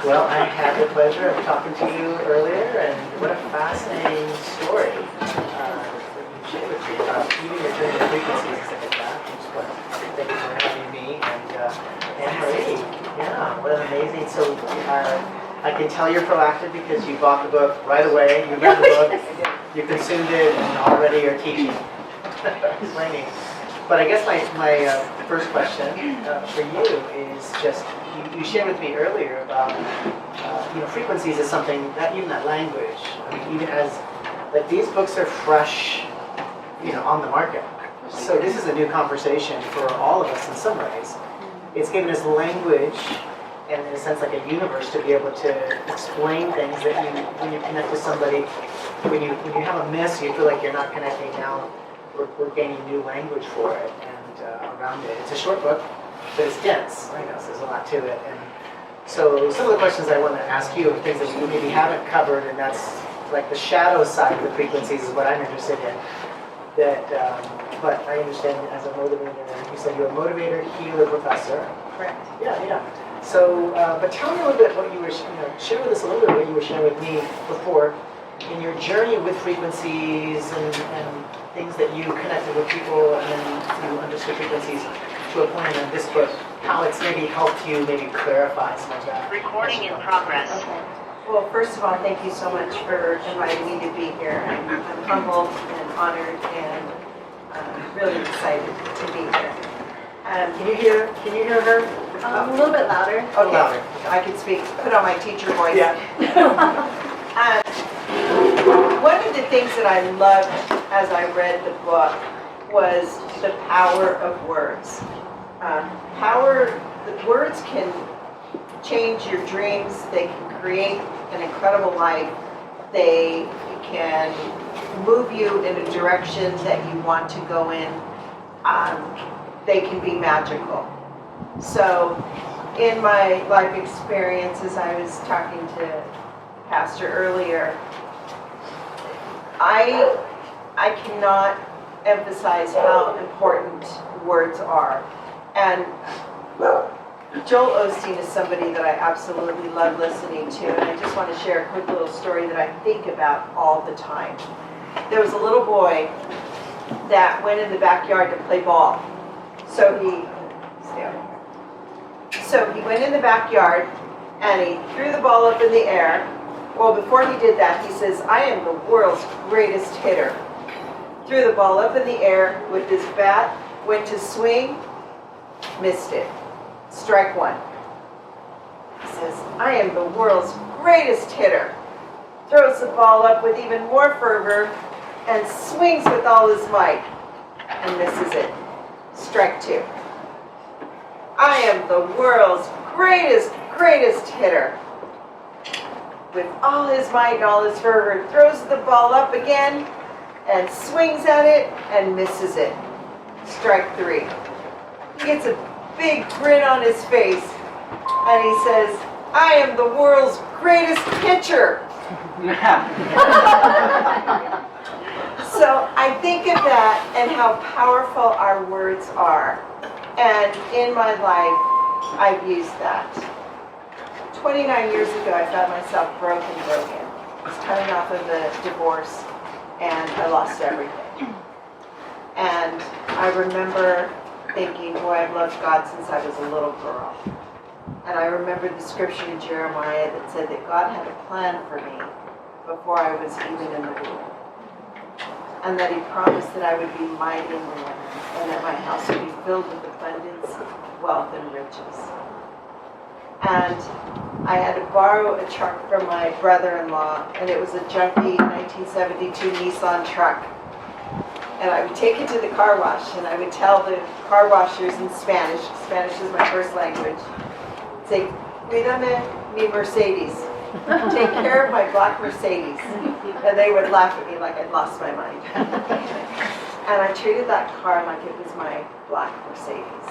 Well, I had the pleasure of talking to you earlier, and what a fascinating story that you shared with me about even your journey of frequencies and stuff like that. Thank you for having me and Marie. Yeah, what an amazing. So I can tell you're proactive because you bought the book right away. You read the book, you consumed it, and already you're teaching, explaining. But I guess my first question for you is just, you shared with me earlier about, frequencies is something, even that language, even as, like these books are fresh, on the market. So this is a new conversation for all of us in some ways. It's given us language, and in a sense like a universe to be able to explain things that when you connect with somebody, when you have a miss, you feel like you're not connecting now. We're gaining new language for it and around it. It's a short book, but it's dense. So there's a lot to it. And so some of the questions I want to ask you are things that you maybe haven't covered, and that's like the shadow side of the frequencies is what I'm interested in. But I understand as a motivator, you said you're a motivator, healer, professor. Correct. Yeah. So, but tell me a little bit what you were, share with us a little bit what you were sharing with me before in your journey with frequencies and things that you connected with people and then you understood frequencies to a point in this book, how it's maybe helped you maybe clarify some of that. Recording in progress. Okay. Well, first of all, thank you so much for inviting me to be here. I'm humbled and honored and really excited to be here. Can you hear her? A little bit louder. Okay. Louder. I can speak, put on my teacher voice. Yeah. the things that I loved as I read the book was the power of words. The words can change your dreams. They can create an incredible life. They can move you in a direction that you want to go in. They can be magical. So in my life experience, as I was talking to Pastor earlier, I cannot emphasize how important words are. And Joel Osteen is somebody that I absolutely love listening to, and I just want to share a quick little story that I think about all the time. There was a little boy that went in the backyard to play ball. So he went in the backyard and he threw the ball up in the air. Well, before he did that, he says, "I am the world's greatest hitter." Threw the ball up in the air with his bat, went to swing, missed it. Strike one. He says, "I am the world's greatest hitter." Throws the ball up with even more fervor and swings with all his might and misses it. Strike two. "I am the world's greatest hitter." With all his might and all his fervor, throws the ball up again and swings at it and misses it. Strike three. He gets a big grin on his face and he says, "I am the world's greatest pitcher." So I think of that and how powerful our words are. And in my life, I've used that. 29 years ago, I found myself broken. I was coming off of a divorce and I lost everything. And I remember thinking, boy, I've loved God since I was a little girl. And I remember the scripture in Jeremiah that said that God had a plan for me before I was even in the womb. And that he promised that I would be mighty in the land and that my house would be filled with abundance, wealth, and riches. And I had to borrow a truck from my brother-in-law, and it was a junky 1972 Nissan truck. And I would take it to the car wash, and I would tell the car washers in Spanish, Spanish is my first language, say, "Cuídame mi Mercedes." Take care of my black Mercedes. And they would laugh at me like I'd lost my mind. And I treated that car like it was my black Mercedes.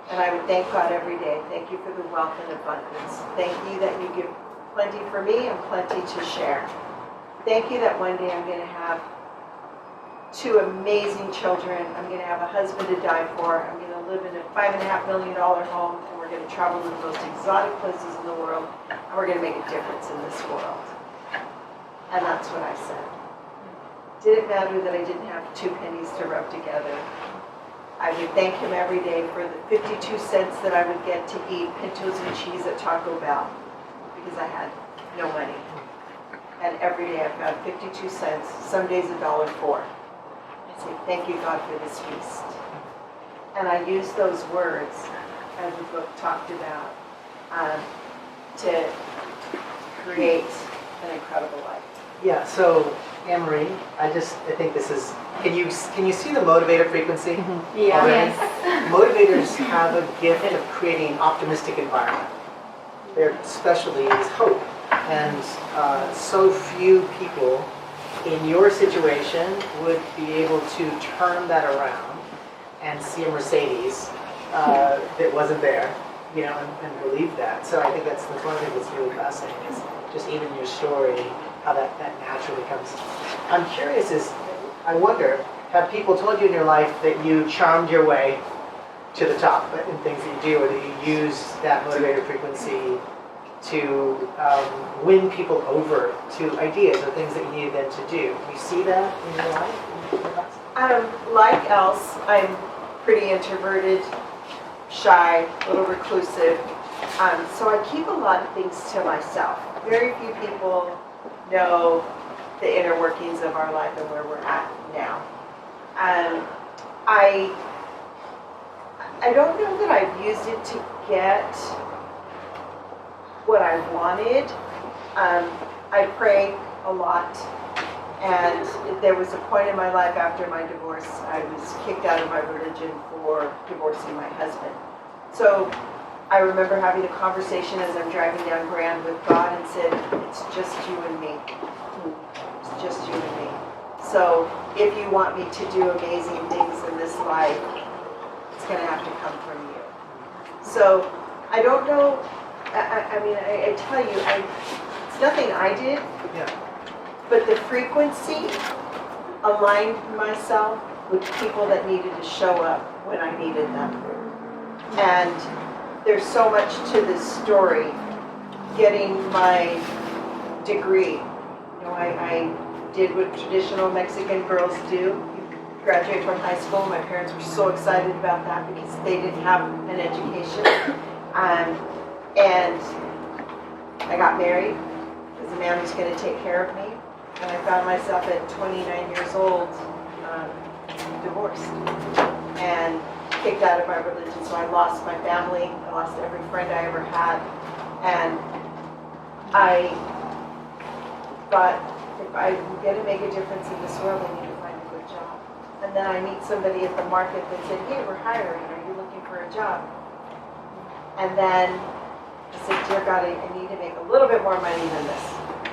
And I would thank God every day. Thank you for the wealth and abundance. Thank you that you give plenty for me and plenty to share. Thank you that one day I'm going to have 2 amazing children. I'm going to have a husband to die for. I'm going to live in a $5.5 million home, and we're going to travel to the most exotic places in the world, and we're going to make a difference in this world. And that's what I said. Didn't matter that I didn't have 2 pennies to rub together. I would thank him every day for the 52 cents that I would get to eat pintos and cheese at Taco Bell because I had no money. And every day I found 52 cents, some days $1.04. I say, thank you, God, for this feast. And I use those words, as the book talked about, to create an incredible life. Yeah, so Anne-Marie, I think this is, can you see the motivator frequency? Yeah. Already? Motivators have a gift of creating an optimistic environment. Their specialty is hope. And so few people in your situation would be able to turn that around and see a Mercedes that wasn't there, and believe that. So I think that's one thing that's really fascinating is just even your story, how that naturally comes. I'm curious I wonder, have people told you in your life that you charmed your way to the top in things that you do, or that you use that motivator frequency to win people over to ideas or things that you needed them to do? You see that in your life? Like Els, I'm pretty introverted, shy, a little reclusive. So I keep a lot of things to myself. Very few people know the inner workings of our life and where we're at now. I don't know that I've used it to get what I wanted. I pray a lot. And there was a point in my life after my divorce, I was kicked out of my religion for divorcing my husband. So I remember having a conversation as I'm driving down Grand with God and said, it's just you and me. It's just you and me. So if you want me to do amazing things in this life, it's going to have to come from you. So I don't know, I tell you, it's nothing I did, but the frequency aligned myself with people that needed to show up when I needed them. And there's so much to this story. Getting my degree, I did what traditional Mexican girls do. Graduate from high school. My parents were so excited about that because they didn't have an education. And I got married because the man was going to take care of me. And I found myself at 29 years old, divorced and kicked out of my religion. So I lost my family. I lost every friend I ever had. And I thought, if I'm going to make a difference in this world, I need to find a good job. And then I meet somebody at the market that said, hey, we're hiring. Are you looking for a job? And then I said, dear God, I need to make a little bit more money than this.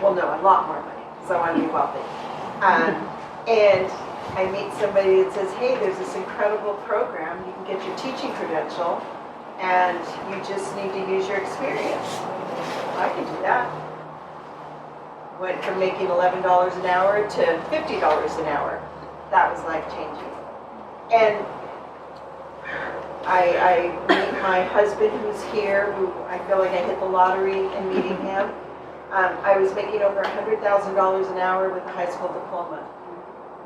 Well, no, a lot more money, because I want to be wealthy. And I meet somebody that says, hey, there's this incredible program. You can get your teaching credential, and you just need to use your experience. I can do that. Went from making $11 an hour to $50 an hour. That was life-changing. And I meet my husband who's here, who I feel like I hit the lottery in meeting him. I was making over $100,000 an hour with a high school diploma.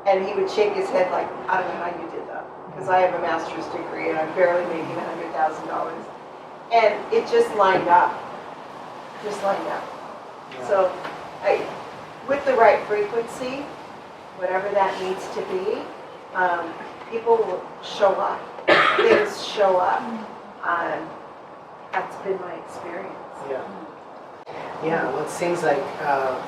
And he would shake his head like, I don't know how you did that. Because I have a master's degree and I'm barely making $100,000. And it just lined up. Just lined up. Yeah. So with the right frequency, whatever that needs to be, people will show up. Things show up. That's been my experience. Yeah, well, it seems like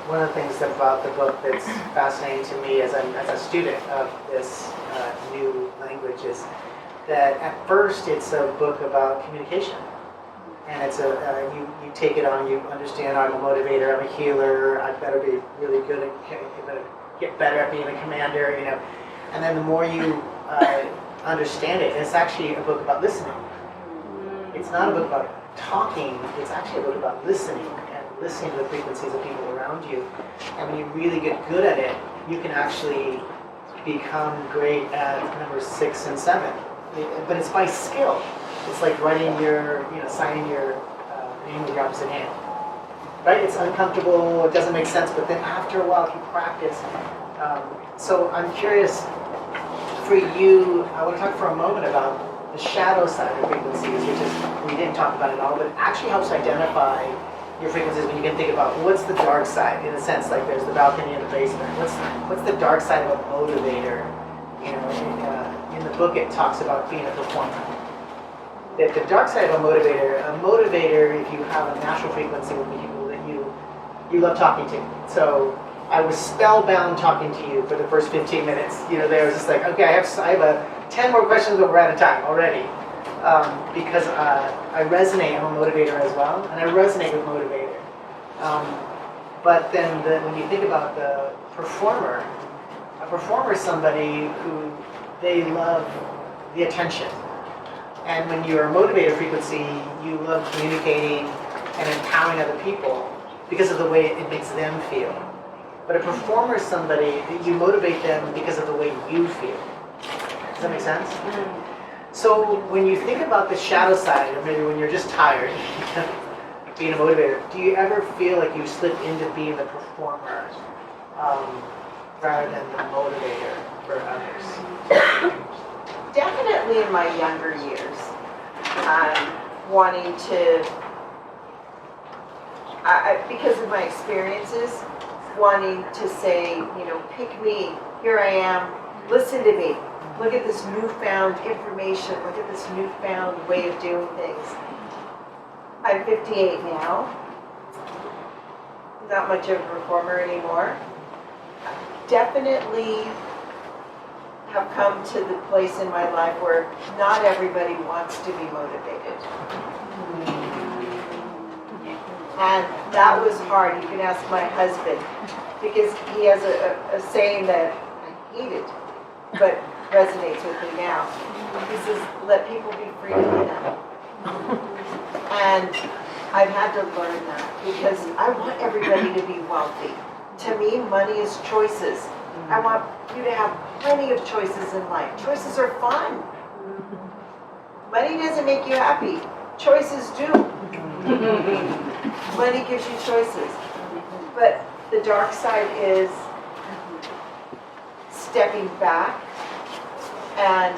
one of the things about the book that's fascinating to me as a student of this new language is that at first it's a book about communication. And it's you take it on, you understand I'm a motivator, I'm a healer, I better be really good at, get better at being a commander, And then the more you understand it, it's actually a book about listening. It's not a book about talking, it's actually a book about listening and listening to the frequencies of people around you. And when you really get good at it, you can actually become great at number 6 and 7. But it's by skill. It's like writing signing your name with your opposite hand. Right? It's uncomfortable, it doesn't make sense, but then after a while, if you practice. So I'm curious, for you, I want to talk for a moment about the shadow side of frequencies, which is, we didn't talk about it all, but it actually helps identify your frequencies when you can think about what's the dark side, in a sense, like there's the balcony in the basement. What's the dark side of a motivator? In the book it talks about being a performer. The dark side of a motivator, if you have a natural frequency, will be people that you love talking to. So I was spellbound talking to you for the first 15 minutes. There was just like, okay, I have 10 more questions, but we're out of time already. Because I resonate, I'm a motivator as well, and I resonate with motivator. But then when you think about the performer, a performer is somebody who they love the attention. And when you're a motivator frequency, you love communicating and empowering other people because of the way it makes them feel. But a performer is somebody that you motivate them because of the way you feel. Does that make sense? Mm-hmm. So when you think about the shadow side, or maybe when you're just tired, being a motivator, do you ever feel like you slip into being the performer rather than the motivator for others? Definitely in my younger years, wanting to, because of my experiences, wanting to say, pick me, here I am, listen to me, look at this newfound information, look at this newfound way of doing things. I'm 58 now, not much of a performer anymore, definitely have come to the place in my life where not everybody wants to be motivated. And that was hard. You can ask my husband, because he has a saying that I hated, but resonates with me now. He says, let people be free to be them. And I've had to learn that, because I want everybody to be wealthy. To me, money is choices. I want you to have plenty of choices in life. Choices are fun. Money doesn't make you happy. Choices do. Money gives you choices. But the dark side is stepping back and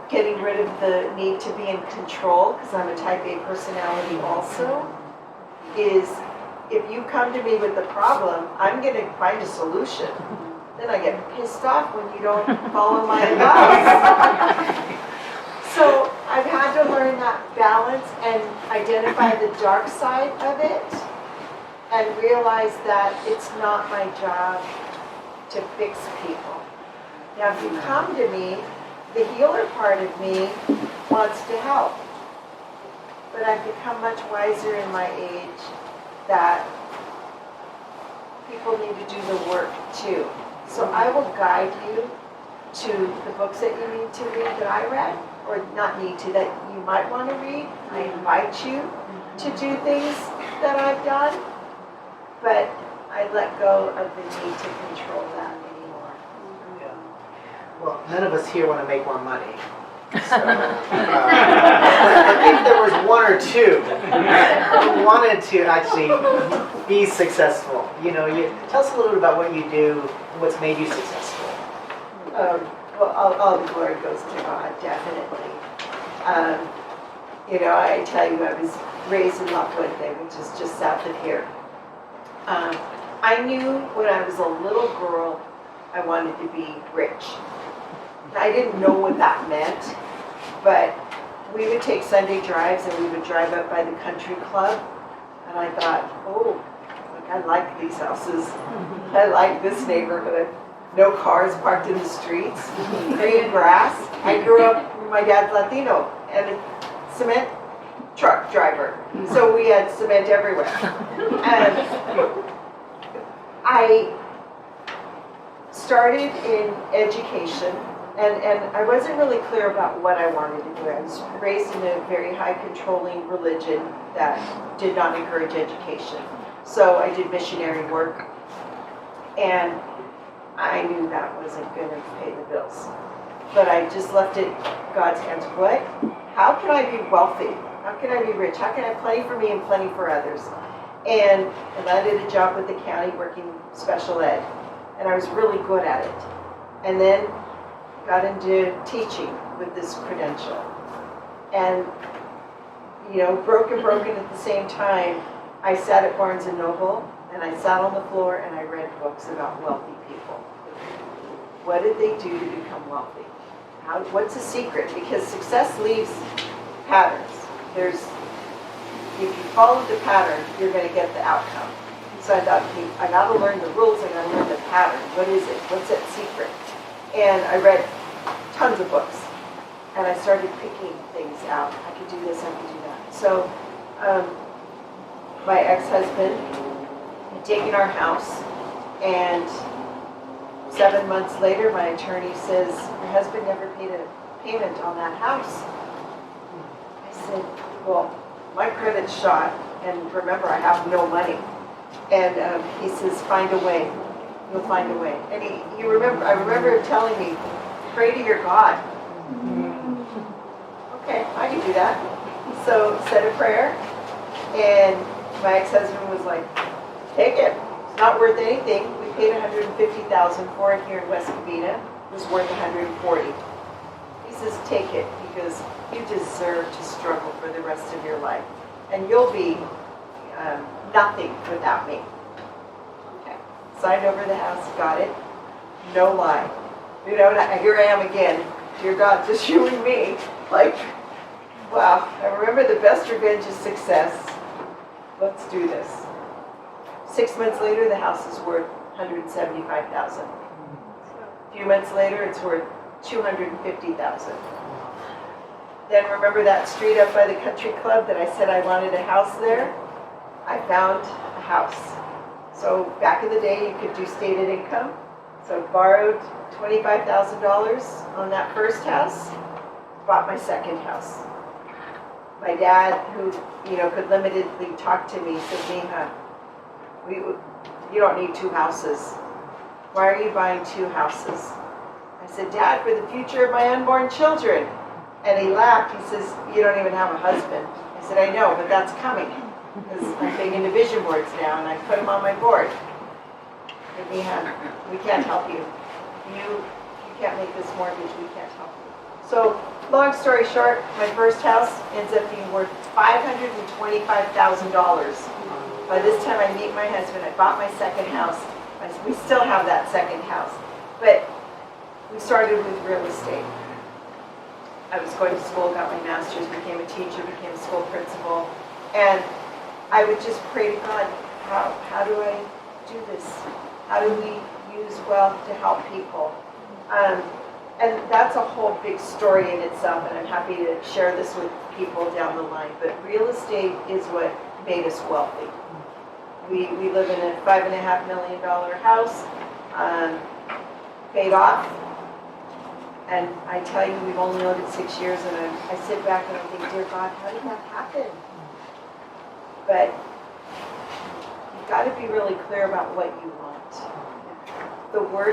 getting rid of the need to be in control, because I'm a type A personality also, is if you come to me with the problem, I'm going to find a solution. Then I get pissed off when you don't follow my advice. So I've had to learn that balance and identify the dark side of it and realize that it's not my job to fix people. Now, if you come to me, the healer part of me wants to help. But I've become much wiser in my age that people need to do the work too. So I will guide you to the books that you need to read that I read, or not need to, that you might want to read. I invite you to do things that I've done, but I let go of the need to control that anymore. Well, none of us here want to make more money. So, if there was one or two who wanted to actually be successful, tell us a little bit about what you do, what's made you successful. Well, all the glory goes to God, definitely. I tell you, I was raised in La Puente, which is just south of here. I knew when I was a little girl, I wanted to be rich. I didn't know what that meant, but we would take Sunday drives and we would drive up by the country club, and I thought, I like these houses. I like this neighborhood. No cars parked in the streets, green grass. I grew up, my dad's Latino and a cement truck driver, so we had cement everywhere. And I started in education, and I wasn't really clear about what I wanted to do. I was raised in a very high controlling religion that did not encourage education. So I did missionary work, and I knew that wasn't going to pay the bills. But I just left it God's hands. How can I be wealthy? How can I be rich? How can I have plenty for me and plenty for others? And I did a job with the county working special ed, and I was really good at it. And then got into teaching with this credential. And, broken at the same time, I sat at Barnes & Noble, and I sat on the floor and I read books about wealthy people. What did they do to become wealthy? What's the secret? Because success leaves patterns. If you follow the pattern, you're going to get the outcome. So I thought, I got to learn the rules, I got to learn the pattern. What is it? What's that secret? And I read tons of books, and I started picking things out. I could do this, I could do that. So my ex-husband had taken our house, and 7 months later, my attorney says, your husband never paid a payment on that house. I said, well, my credit's shot, and remember, I have no money. And he says, find a way. You'll find a way. And I remember him telling me, pray to your God. Okay, I can do that. So said a prayer, and my ex-husband was like, take it. It's not worth anything. We paid $150,000 for it here in West Covina. It was worth $140,000. He says, take it, because you deserve to struggle for the rest of your life, and you'll be nothing without me. Okay. Signed over the house, got it. No lie. Here I am again. Dear God, just you and me. Wow. I remember the best revenge is success. Let's do this. 6 months later, the house is worth $175,000. A few months later, it's worth $250,000. Then remember that street up by the country club that I said I wanted a house there? I found a house. So back in the day, you could do stated income. So borrowed $25,000 on that first house, bought my second house. My dad, who could limitedly talk to me, said, Neha, you don't need two houses. Why are you buying two houses? I said, Dad, for the future of my unborn children. And he laughed. He says, you don't even have a husband. I said, I know, but that's coming. Because I'm big into vision boards now, and I put them on my board. And we can't help you. You can't make this mortgage, we can't help you. So, long story short, my first house ends up being worth $525,000. By this time I meet my husband, I bought my second house. We still have that second house. But we started with real estate. I was going to school, got my master's, became a teacher, became a school principal. And I would just pray to God, how do I do this? How do we use wealth to help people? And that's a whole big story in itself, and I'm happy to share this with people down the line. But real estate is what made us wealthy. We live in a $5.5 million house, paid off. And I tell you, we've only owned it 6 years, and I sit back and I think, dear God, how did that happen? But you've got to be really clear about what you want. The word